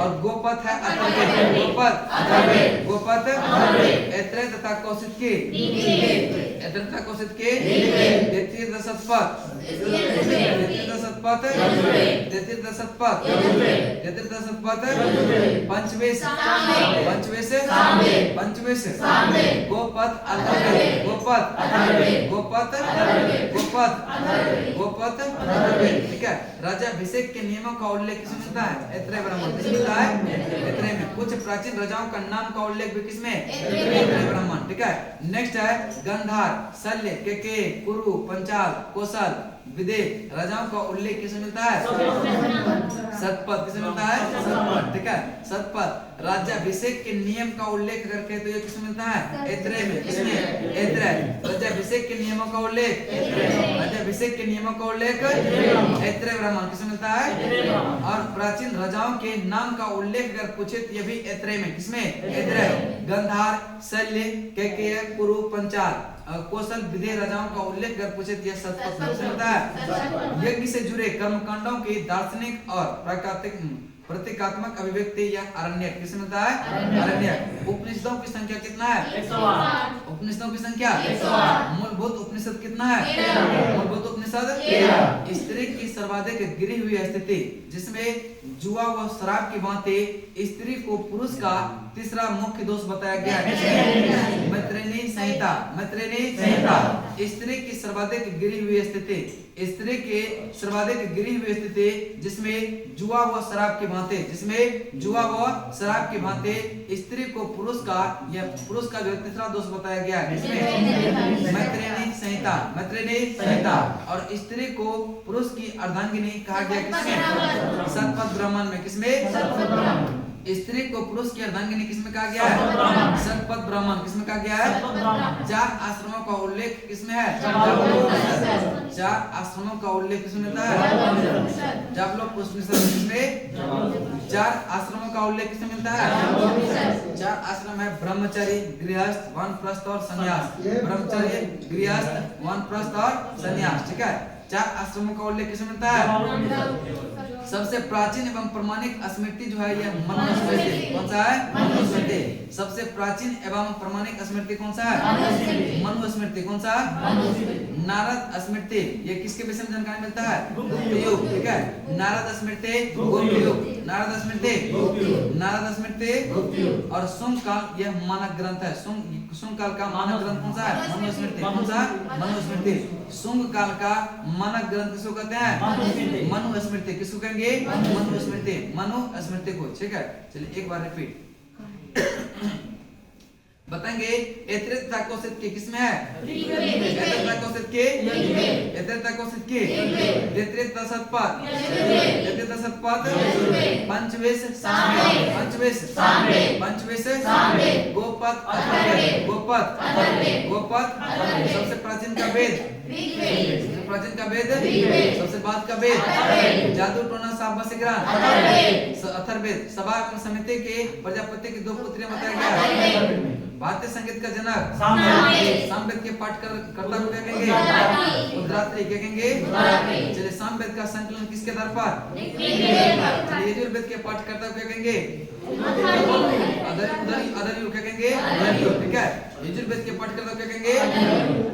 और गोपथ है अथर्ववेद। गोपथ ऐत्रेय तथा कौशिक के ऐत्रेय तथा कौशिक के तैत्तिरीय तथा शतपथ पंचवेश गोपथ अथर्ववेद। ठीक है, राज्याभिषेक के नियमों का उल्लेख किसमें मिलता है? ऐत्रेय ब्राह्मण। किसमें मिलता है? ऐत्रेय में। कुछ प्राचीन राजाओं का नाम का उल्लेख भी किसमें? ऐत्रेय ब्राह्मण। ठीक है, नेक्स्ट है गांधार, शल्य, केकय, कुरु, पंचाल, कौशल, विदेह राजाओं का उल्लेख किसमें मिलता है? शतपथ। किसमें मिलता है? शतपथ। ठीक है, शतपथ। राज्याभिषेक के नियम का उल्लेख करके तो ये किसमें मिलता है? ऐत्रेय में। किसमें? ऐत्रेय। राज्याभिषेक के नियमों का उल्लेख राज्याभिषेक के नियमों का उल्लेख ऐत्रेय ब्राह्मण। किसमें मिलता है? और प्राचीन राजाओं के नाम का उल्लेख अगर पूछे तो ये भी ऐत्रेय में। किसमें? ऐत्रेय। गंधार, शल्य, केकय, कुरु, पंचाल, कौशल, विदेह राजाओं का उल्लेख अगर पूछे तो यह शतपथ में मिलता है। यज्ञ से जुड़े कर्मकांडों की दार्शनिक और प्रतीकात्मक अभिव्यक्ति या अरण्यक। किसमें मिलता है? अरण्यक। उपनिषदों की संख्या कितना है? 108। उपनिषदों की संख्या 108। मूलभूत उपनिषद कितना है? मूलभूत उपनिषद 13। स्त्री की सर्वाधिक गिरी हुई स्थिति, जिसमें जुआ व शराब की भांति स्त्री को पुरुष का तीसरा मुख्य दोष बताया गया है। मैत्रेयी संहिता। मैत्रेयी संहिता। स्त्री की सर्वाधिक गिरी हुई स्थिति, स्त्री के सर्वाधिक गिरी हुई स्थिति जिसमें जुआ व शराब की भांति स्त्री को पुरुष का जो तीसरा दोष बताया गया है। इसमें मैत्रेयी संहिता। मैत्रेयी संहिता। और स्त्री को पुरुष की अर्धांगिनी कहा गया। किसमें? सतपथ ब्राह्मण में। किसमें? स्त्री को पुरुष की अर्धांगिनी किसमें कहा गया है? सतपथ ब्राह्मण। किसमें कहा गया है? 4 आश्रमों का उल्लेख किसमें है? 4 आश्रमों का उल्लेख किसमें मिलता है? जाबलोपनिषद। किसमें? 4 आश्रमों का उल्लेख किसमें मिलता है? 4 आश्रम है ब्रह्मचर्य, गृहस्थ, वानप्रस्थ और संन्यास। ब्रह्मचर्य, गृहस्थ, वानप्रस्थ और संन्यास। ठीक है, 4 आश्रमों का उल्लेख किसमें मिलता है? सबसे प्राचीन एवं प्रमाणिक स्मृति जो है यह मनुस्मृति। कौन सा है? मनुस्मृति। सबसे प्राचीन एवं प्रमाणिक स्मृति कौन सा है? मनुस्मृति। कौन सा? नारद स्मृति। ये किसके विषय में जानकारी मिलता है? गुप्त युग। ठीक है, नारद स्मृति गुप्त युग। नारद स्मृति और शुंग काल यह मानक ग्रंथ है। शुंग काल का मानक ग्रंथ कौन सा है? मनुस्मृति। कौन सा? मनुस्मृति। शुंग काल का मानक ग्रंथ किसको कहते हैं? मनुस्मृति। किसको कहेंगे? मनुस्मृति। मनुस्मृति को। ठीक है, चलिए एक बार रिपीट बताएंगे। ऐत्रेय तथा कौशिक के किसमें है? ऐत्रेय तथा कौशिक के ऐत्रेय तथा कौशिक के तैत्तिरीय तथा शतपथ तैत्तिरीय तथा शतपथ पंचवेश गोपथ। सबसे प्राचीन का वेद ऋग्वेद। सबसे प्राचीन का वेद ऋग्वेद। सबसे बाद का वेद अथर्ववेद। जादू टोना सांप बसिग्रा अथर्ववेद। अथर्ववेद। सभा एवं समिति के प्रजापति की 2 पुत्रियां बताया गया। अथर्ववेद। भारतीय संगीत का जनक सामवेद। सामवेद के पाठ करता को क्या कहेंगे? उद्गात्री। उद्गात्री। क्या कहेंगे? उद्गात्री। चलिए सामवेद का संकलन किसके आधार पर? ऋग्वेद। चलिए यजुर्वेद के पाठ करता को क्या कहेंगे? अथर्ववेद। अदरयु। क्या कहेंगे? अदरयु। ठीक है। यजुर्वेद के पाठ करता को क्या कहेंगे?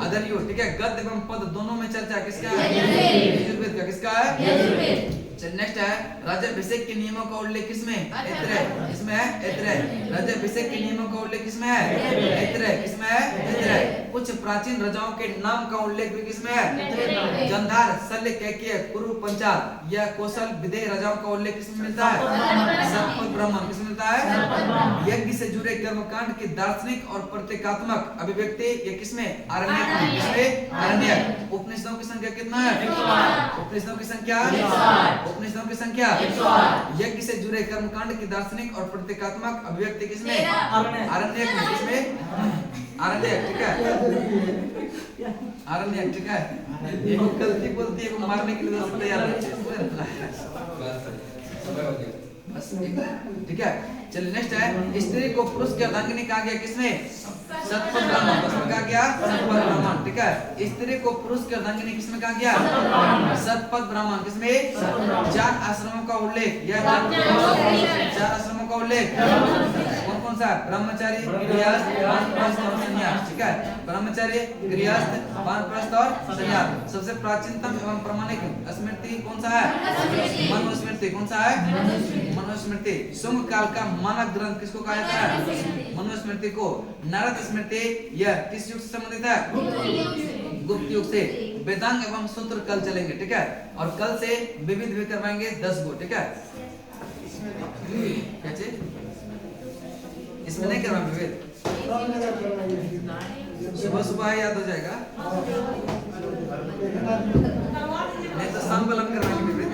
अदरयु। ठीक है। गद्य एवं पद दोनों में चर्चा किसका है? यजुर्वेद का। किसका है? यजुर्वेद। चलिए नेक्स्ट है राज्याभिषेक के नियमों का उल्लेख किसमें? ऐतरेय। इसमें है ऐतरेय। राज्याभिषेक के नियमों का उल्लेख किसमें है? ऐतरेय। किसमें है? ऐतरेय। कुछ प्राचीन राजाओं के नाम का उल्लेख भी किसमें है? जंधार, शल्य, कैकेय, कुरु, पंचाल या कौशल, विदेह राजाओं का उल्लेख किसमें मिलता है? सतपथ ब्राह्मण। किसमें मिलता है? यज्ञ से जुड़े कर्मकांड की दार्शनिक और प्रतीकात्मक अभिव्यक्ति ये किसमें? आरण्यक में। किसमें? आरण्यक। उपनिषदों की संख्या कितना है? उपनिषदों की संख्या उपनिषदों की संख्या यज्ञ से जुड़े कर्मकांड की दार्शनिक और प्रतीकात्मक अभिव्यक्ति किसमें? आरण्यक में। किसमें? आरण्यक। ठीक है। आरण्यक। ठीक है। एक गलती बोलती है, मारने के लिए तैयार रहते हैं। बस ठीक है। चलिए नेक्स्ट है स्त्री को पुरुष की अर्धांगिनी कहा गया। किसने? सतपथ ब्राह्मण। किसमें कहा गया? सतपथ ब्राह्मण। ठीक है। स्त्री को पुरुष की अर्धांगिनी किसमें कहा गया? सतपथ ब्राह्मण। किसमें? 4 आश्रमों का उल्लेख। यह 4 आश्रमों का उल्लेख कौन कौन सा? ब्रह्मचारी, गृहस्थ, वानप्रस्थ और सन्यास। ठीक है। ब्रह्मचारी, गृहस्थ, वानप्रस्थ और सन्यास। सबसे प्राचीनतम एवं प्रमाणिक स्मृति कौन सा है? मनुस्मृति। कौन सा है? मनुस्मृति। शुंग काल का मानक ग्रंथ किसको कहा जाता है? मनुस्मृति को। नारद स्मृति यह किस युग से संबंधित है? गुप्त युग से। वेदांग एवं सूत्र कल चलेंगे। ठीक है। और कल से विविध भी करवाएंगे 10 गो। ठीक है। क्या चीज? इसमें नहीं करवाएंगे विविध? सुबह सुबह याद हो जाएगा, नहीं तो शाम को हम करवाएंगे विविध।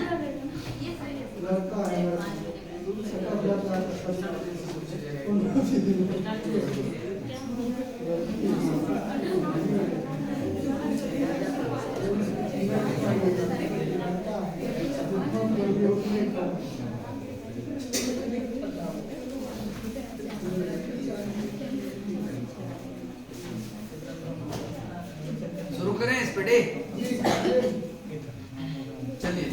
शुरू करें इस पे। चलिए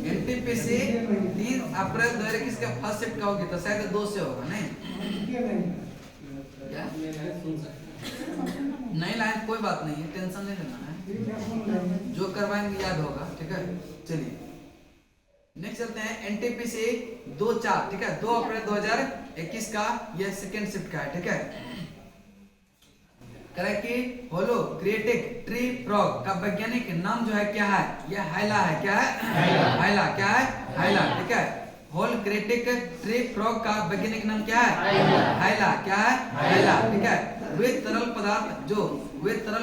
एनटीपीसी 3 अप्रैल 2021 का फर्स्ट शिफ्ट का होगी, तो शायद 2 से होगा। नहीं क्या? नहीं लाइन कोई बात नहीं है, टेंशन नहीं लेना है, जो करवाएंगे याद होगा। ठीक है। चलिए नेक्स्ट चलते हैं एनटीपीसी 2-4। ठीक है। 2 अप्रैल 2021 का यह सेकेंड शिफ्ट का है। ठीक है। कि होलो क्रिएटिक ट्री फ्रॉग का वैज्ञानिक नाम जो है क्या है? यह हाइला है। क्या है? हाइला। क्या है? हाइला। ठीक है। होल क्रिएटिक ट्री फ्रॉग का वैज्ञानिक नाम क्या है? हाइला। क्या है? हाइला। ठीक है। वे तरल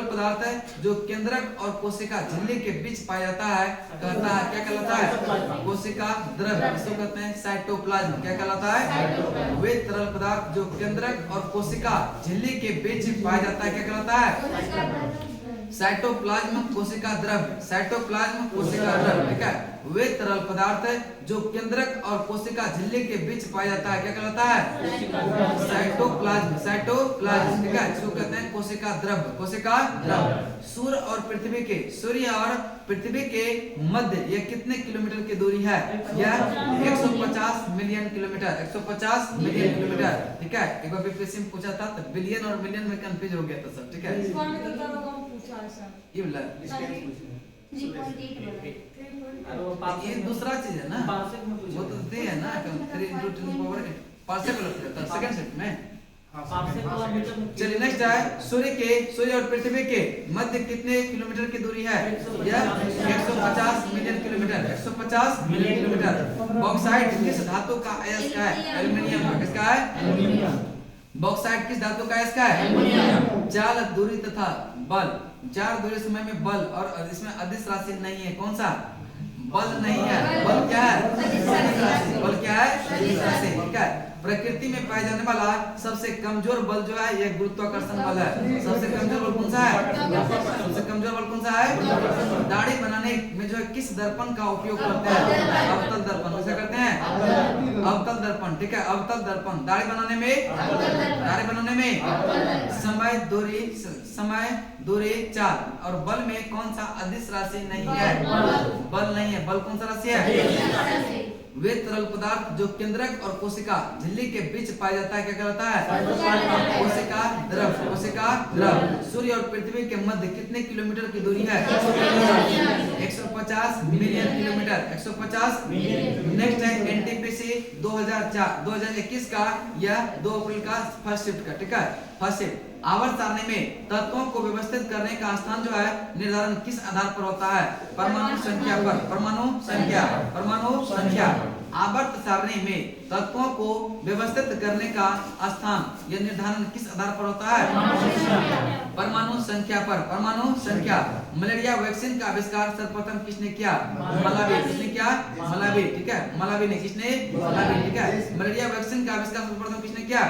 पदार्थ जो केंद्रक और कोशिका झिल्ली के बीच पाया जाता है कहता है क्या कहलाता है? कोशिका द्रव्य। इसको कहते हैं साइटोप्लाज्म। क्या कहलाता है? वे तरल पदार्थ जो केंद्रक और कोशिका झिल्ली के बीच पाया जाता है क्या कहलाता है? साइटोप्लाज्म कोशिका द्रव्य। साइटोप्लाज्म कोशिका द्रव्य। ठीक है। वे तरल पदार्थ जो केंद्रक और कोशिका झिल्ली के बीच पाया जाता है क्या कहलाता है? साइटोप्लाज्म। साइटोप्लाज्म। ठीक है। इसको कहते हैं कोशिका द्रव्य। कोशिका द्रव्य। सूर्य और पृथ्वी के मध्य यह कितने किलोमीटर की दूरी है? यह 150 मिलियन किलोमीटर। 150 million kilometre. ठीक है। एक बार बीपीएससी में पूछा था तो बिलियन और मिलियन में कंफ्यूज हो गया था सब। ठीक है। ये बोला ये दूसरा चीज है ना, वो तो दे है ना 3 × 10 पावर पार्सेक होता है सेकंड सेट में। चलिए नेक्स्ट है सूर्य और पृथ्वी के मध्य कितने किलोमीटर की दूरी है? यह 150 million kilometre. 150 million kilometre. Bauxite किस धातु का अयस्क है? एल्युमिनियम का। किसका है? एल्युमिनियम। बॉक्साइट किस धातु का अयस्क है? एल्युमिनियम। चाल दूरी तथा बल। 4 दूरी समय में बल और इसमें अदिश राशि नहीं है। कौन सा? बल नहीं है। बल क्या है? अदिश राशि। बल क्या है? अदिश राशि। ठीक है। प्रकृति में पाया जाने वाला सबसे कमजोर बल जो है यह गुरुत्वाकर्षण बल है। सबसे कमजोर बल कौन सा है? सबसे कमजोर बल कौन सा है? दाढ़ी बनाने में जो है किस दर्पण का उपयोग करते हैं? अवतल दर्पण। कैसे करते हैं? अवतल दर्पण, ठीक है, अवतल दर्पण। दाढ़ी बनाने में समय दूरी चाल और बल में कौन सा अदिश राशि नहीं है? बल नहीं है। बल कौन सा राशि है? वे तरल पदार्थ जो केंद्रक और कोशिका झिल्ली के बीच पाया जाता है क्या कहलाता है? कोशिका द्रव। कोशिका द्रव। सूर्य और पृथ्वी के मध्य कितने किलोमीटर की दूरी है? 150 मिलियन किलोमीटर। 150 मिलियन। नेक्स्ट है एनटीपीसी 2021 का यह 2 अप्रैल का फर्स्ट शिफ्ट का, ठीक है, फर्स्ट शिफ्ट। आवर्त सारणी में तत्वों को व्यवस्थित करने का स्थान जो है निर्धारण किस आधार पर होता है? परमाणु संख्या पर। परमाणु संख्या। आवर्त सारणी में तत्वों को व्यवस्थित करने का स्थान यह निर्धारण किस आधार पर होता है? परमाणु संख्या पर। परमाणु संख्या। मलेरिया वैक्सीन का आविष्कार सर्वप्रथम किसने किया? मलावी। किसने किया? मलावी, ठीक है, मलावी ने। किसने? मलावी, ठीक है। मलेरिया वैक्सीन का आविष्कार सर्वप्रथम किसने किया?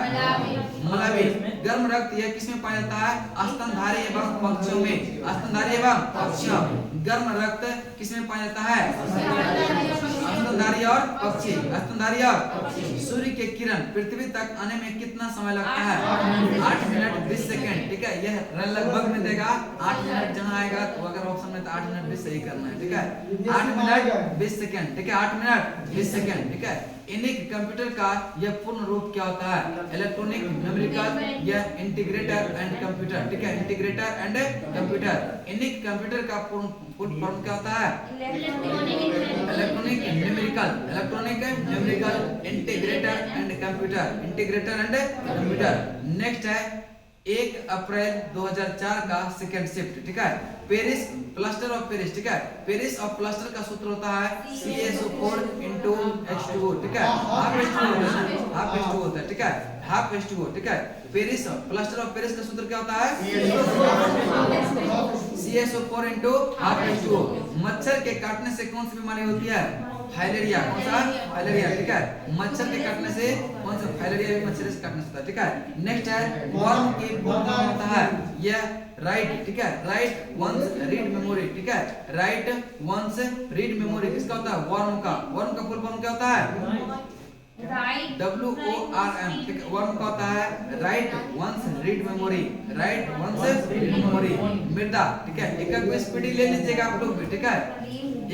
मलावी। गर्म रक्त यह किसमें पाया जाता है? स्तनधारी एवं पक्षियों में। स्तनधारी एवं पक्षियों। गर्म रक्त किसमें पाया जाता है? स्तनधारी और पक्षी। स्तनधारी और सूर्य के किरण पृथ्वी तक आने में कितना समय लगता है? 8 मिनट 20 सेकंड, ठीक है। यह लगभग में देगा 8 मिनट जहां आएगा तो अगर ऑप्शन में तो 8 मिनट 20 सही करना है, ठीक है। 8 मिनट 20 सेकंड, ठीक है, 8 मिनट 20 सेकंड, ठीक है। इनिक कंप्यूटर का यह पूर्ण रूप क्या होता है? इलेक्ट्रॉनिक न्यूमेरिकल या इंटीग्रेटर एंड कंप्यूटर, ठीक है, इंटीग्रेटर एंड कंप्यूटर। इनिक कंप्यूटर का पूर्ण फॉर्म क्या होता है? Electronic numerical integrator and computer. Next है 1 अप्रैल 2004 का सेकंड शिफ्ट, ठीक है। पेरिस प्लास्टर ऑफ पेरिस, ठीक है। पेरिस ऑफ प्लास्टर का सूत्र होता है CaSO4 × H2O, ठीक है। हाफ H2O होता है, ठीक है, हाफ H2O, ठीक है। पेरिस प्लास्टर ऑफ पेरिस का सूत्र क्या होता है? CaSO4 × half H2O। मच्छर के काटने से कौन सी बीमारी होती है? फाइलेरिया। कौन सा? फाइलेरिया, ठीक है। मच्छर के काटने से कौन सा? फाइलेरिया भी मच्छर से काटने से होता है, ठीक है। नेक्स्ट है वर्म की पूर्ण नाम होता है यह राइट, ठीक है, राइट वंस रीड मेमोरी, ठीक है, राइट वंस रीड मेमोरी किसका होता है? वर्म का फुल फॉर्म क्या होता है? WORM, ठीक है। वर्म का होता है write once read memory. Write once read memory. मृदा, ठीक है। एक स्पीडी ले लीजिएगा आप लोग भी, ठीक है।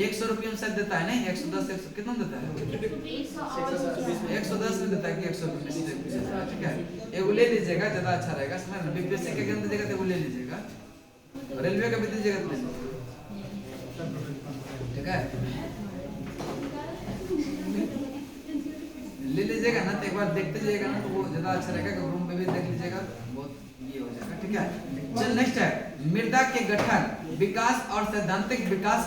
100 रुपये में शायद देता है, नहीं 110 कितना देता है? 110 में देता है कि 120 में, ठीक है। एगो ले लीजिएगा, ज्यादा अच्छा रहेगा, समझ लो। बीपीएससी के एग्जाम दीजिएगा तो एगो ले लीजिएगा, रेलवे का भी दीजिएगा तो ले लीजिएगा, ठीक है। ले लीजिएगा ना तो एक बार देखते जाइएगा ना तो वो ज्यादा अच्छा रहेगा। रूम में भी देख लीजिएगा, बहुत ये हो जाएगा, ठीक है। चल नेक्स्ट है मृदा के गठन, विकास और सैद्धांतिक विकास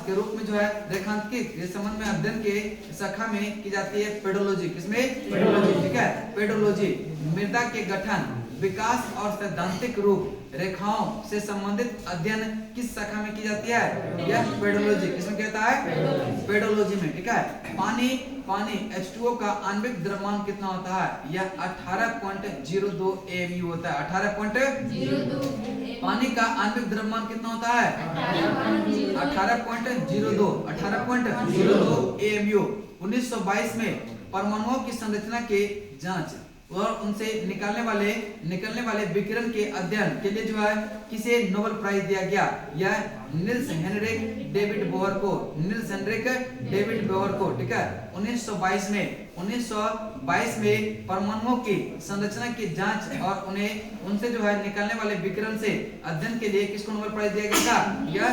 के रूप में जो है रेखांकित इस संबंध में अध्ययन के शाखा में की जाती है पेडोलॉजी। किसमें? पेडोलॉजी, ठीक है, पेडोलॉजी। मृदा के गठन, विकास और सैद्धांतिक रूप रेखाओं से संबंधित अध्ययन किस शाखा में की जाती है? यह पेडोलॉजी। किसमें कहता है? पेडोलॉजी में, ठीक है। पानी H2O का आणविक द्रव्यमान कितना होता है? यह 18.02 AMU होता है। 18.02। पानी का आणविक द्रव्यमान कितना होता है? 18.02 AMU। 1922 में परमाणुओं की संरचना के जांच और उनसे निकलने वाले विकिरण के अध्ययन के लिए जो है किसे नोबेल प्राइज दिया गया? यह निल्स हेनरिक डेविड बोहर को, ठीक है। 1922 में परमाणुओं की संरचना की जांच और उनसे जो है निकलने वाले विकिरण से अध्ययन के लिए किसको नोबेल प्राइज दिया गया था? यह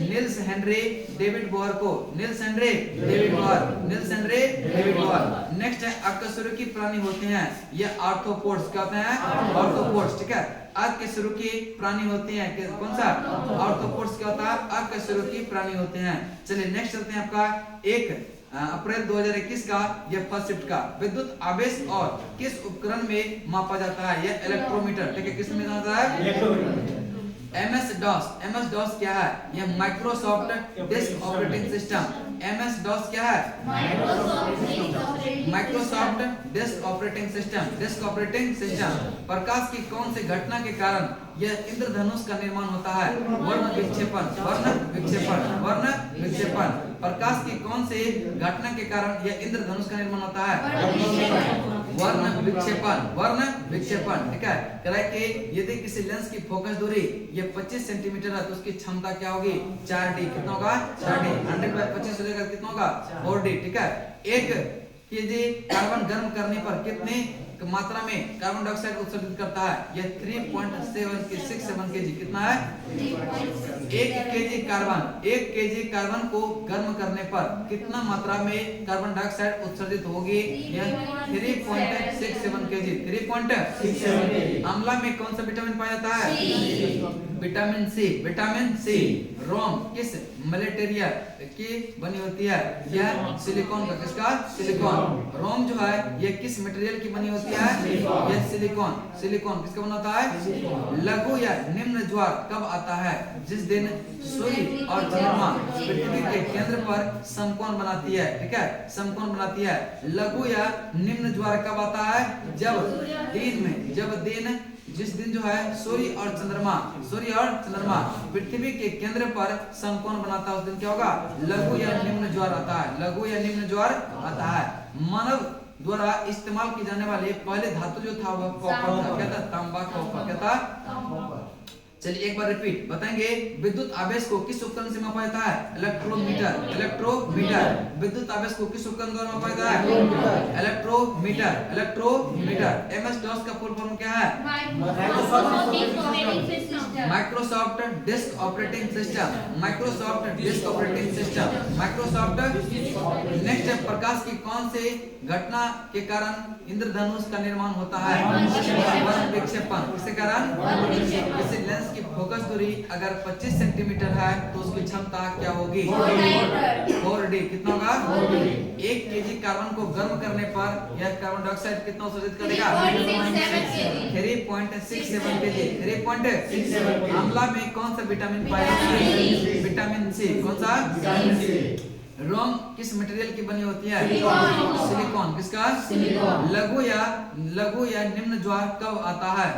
निल्स हेनरी डेविड बोहर को। Nils Henry David Bohr. Next है अकशेरुकी प्राणी होते हैं यह आर्थ्रोपोड्स। क्या होते हैं? आर्थ्रोपोड्स, ठीक है। अकशेरुकी प्राणी होते हैं, कौन सा? आर्थ्रोपोड्स। क्या होता है? अकशेरुकी प्राणी होते हैं। चलिए नेक्स्ट चलते हैं आपका 1 अप्रैल 2021 का यह फर्स्ट शिफ्ट का विद्युत आवेश और किस उपकरण में मापा जाता है? यह इलेक्ट्रोमीटर, ठीक है। किस में होता है? MS DOS क्या है? ये Microsoft disk operating system. MS DOS क्या है? Microsoft disk operating system. प्रकाश की कौन सी घटना के कारण यह इंद्रधनुष का निर्माण होता है? वर्ण विक्षेपण। प्रकाश की कौन सी घटना के कारण यह इंद्रधनुष का निर्माण होता है? वर्ण विक्षेपण। ठीक है, कह रहा है कि यदि किसी लेंस की फोकस दूरी ये 25 सेंटीमीटर है तो उसकी क्षमता क्या होगी? 4D। कितना होगा? 4D। 100/25 हो जाएगा, कितना होगा? 4D। ठीक है, 1 केजी कार्बन गर्म करने पर कितनी मात्रा में कार्बन डाइऑक्साइड उत्सर्जित करता है? यह 3.67 केजी। कितना है? 1 केजी कार्बन को गर्म करने पर कितना मात्रा में कार्बन डाइऑक्साइड उत्सर्जित होगी? यह 3.67 केजी। 3.67। अम्ला में कौन सा विटामिन पाया जाता है? विटामिन सी। रोम किस मलेटेरिया की बनी होती है? यह सिलिकॉन का। किसका? सिलिकॉन। रोम जो है यह किस मटेरियल की बनी होती है? यह सिलिकॉन। किसका बना होता है? लघु या निम्न ज्वार कब आता है? जिस दिन सूर्य और चंद्रमा पृथ्वी के केंद्र पर समकोण बनाती है। ठीक है, समकोण बनाती है। लघु या निम्न ज्वार कब आता है? जब जिस दिन जो है सूर्य और चंद्रमा पृथ्वी के केंद्र पर समकोण बनाता है, उस दिन क्या होगा? लघु या निम्न ज्वार आता है। मानव द्वारा इस्तेमाल की जाने वाली पहले धातु जो था वह कॉपर था। क्या था? तांबा। कॉपर। क्या था? चलिए एक बार रिपीट बताएंगे। विद्युत आवेश को किस उपकरण से मापा जाता है? इलेक्ट्रोमीटर। विद्युत आवेश को किस उपकरण द्वारा मापा जाता है? इलेक्ट्रोमीटर। MS DOS का फुल फॉर्म क्या है? Microsoft disk operating system. Next है, प्रकाश की कौन सी घटना के कारण इंद्रधनुष का निर्माण होता है? वर्ण विक्षेपण। किसके कारण? किसी लेंस की फोकस दूरी अगर 25 सेंटीमीटर है तो उसकी क्षमता क्या होगी? 4D। कितना होगा? 1 केजी कार्बन को गर्म करने पर यह कार्बन डाइऑक्साइड कितना उत्सर्जित करेगा? 3.67 केजी। 3.67। अम्ला में कौन सा विटामिन पाया जाता है? Vitamin C. कौन सा? रोम किस मटेरियल की बनी होती है? सिलिकॉन। किसका? लघु या निम्न ज्वार कब आता है?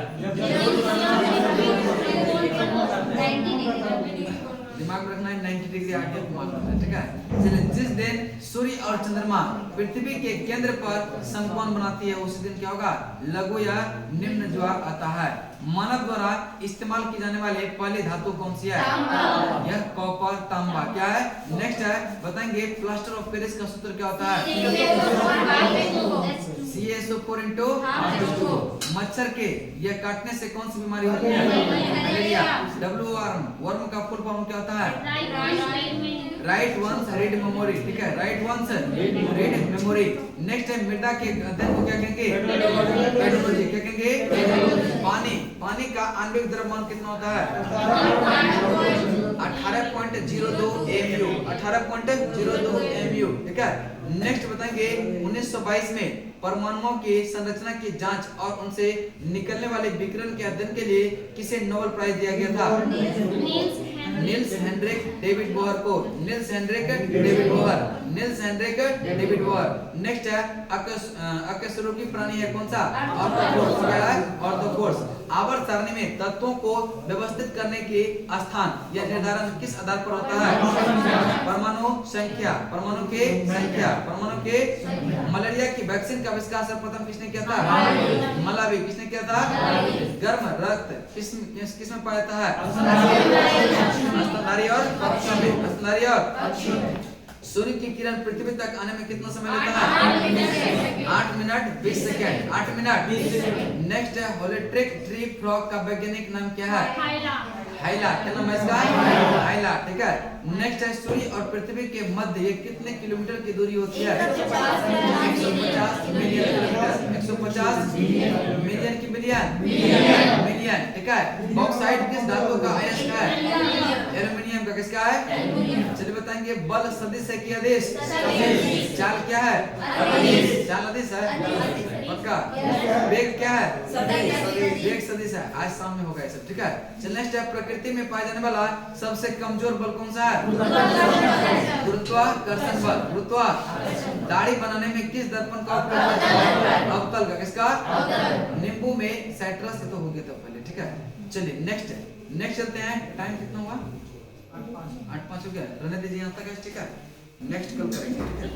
दिमाग में रखना है, 90 डिग्री आगे ठीक है। चलिए, जिस दिन सूर्य और चंद्रमा पृथ्वी के केंद्र पर समकोण बनाती है उस दिन क्या होगा? लघु या निम्न ज्वार आता है। मानव द्वारा इस्तेमाल की जाने वाली पहली धातु कौन सी है? यह कॉपर, तांबा। क्या है? नेक्स्ट है, बताएंगे प्लास्टर ऑफ पेरिस का सूत्र क्या होता है? CaSO4 मच्छर के यह काटने से कौन सी बीमारी होती है? मलेरिया। वर्म का फुल फॉर्म क्या होता है? Write once read memory. ठीक है, write once read memory. Next है, मृदा के अध्ययन को क्या कहेंगे? पेडोलॉजी। क्या कहेंगे? पानी का आणविक द्रव्यमान कितना होता है? 18.02 mu। 18.02 mu। ठीक है, नेक्स्ट बताएंगे 1922 में परमाणुओं की संरचना की जांच और उनसे निकलने वाले विकिरण के अध्ययन के लिए किसे नोबेल प्राइज दिया गया था? निल्स हेनरिक डेविड बोहर को। Niels Henrik David Bohr. Next है, अकशेरुकी प्राणी है कौन सा? ऑर्थोपोड्स। क्या है? ऑर्थोपोड्स। आवर्त सारणी में तत्वों को व्यवस्थित करने के स्थान या निर्धारण किस आधार पर होता है? परमाणु के मलेरिया की वैक्सीन का आविष्कार सर्वप्रथम किसने किया था? मलावी। किसने किया था? गर्म रक्त किसमें पाया जाता है? स्तनधारी और पक्षियों में। सूर्य की किरण पृथ्वी तक आने में कितना समय लेता है? 8 मिनट 20 सेकेंड। 8 मिनट। नेक्स्ट है, होलिट्रिक ट्री फ्रॉग का वैज्ञानिक नाम क्या है? हाइला। क्या नाम है इसका? हाइला। ठीक है, नेक्स्ट है, सूर्य और पृथ्वी के मध्य ये कितने किलोमीटर की दूरी होती है? 150 मिलियन किलोमीटर। 150 मिलियन की मिलियन। ठीक है, बॉक्साइट किस धातु का अयस्क है? एल्युमिनियम का। किसका है? चलिए बताएंगे बल सदिश है कि अदिश? सदिश। चाल क्या है? अदिश। चाल अदिश है? अदिश। पक्का? Yes. वेग क्या है? सदिश। वेग सदिश है। आज शाम में होगा ये सब, ठीक है? चल नेक्स्ट है, प्रकृति में पाया जाने वाला सबसे कमजोर बल कौन सा है? गुरुत्वाकर्षण बल। गुरुत्वा दाढ़ी बनाने में किस दर्पण का उपयोग किया जाता है? अवतल का। किसका? नींबू में साइट्रस, ये तो हो गया था पहले, ठीक है? चलिए नेक्स्ट चलते हैं। टाइम कितना हुआ? 8:05 हो गया। रहने दीजिए यहाँ तक, ठीक है? नेक्स्ट कल करेंगे, ठीक है?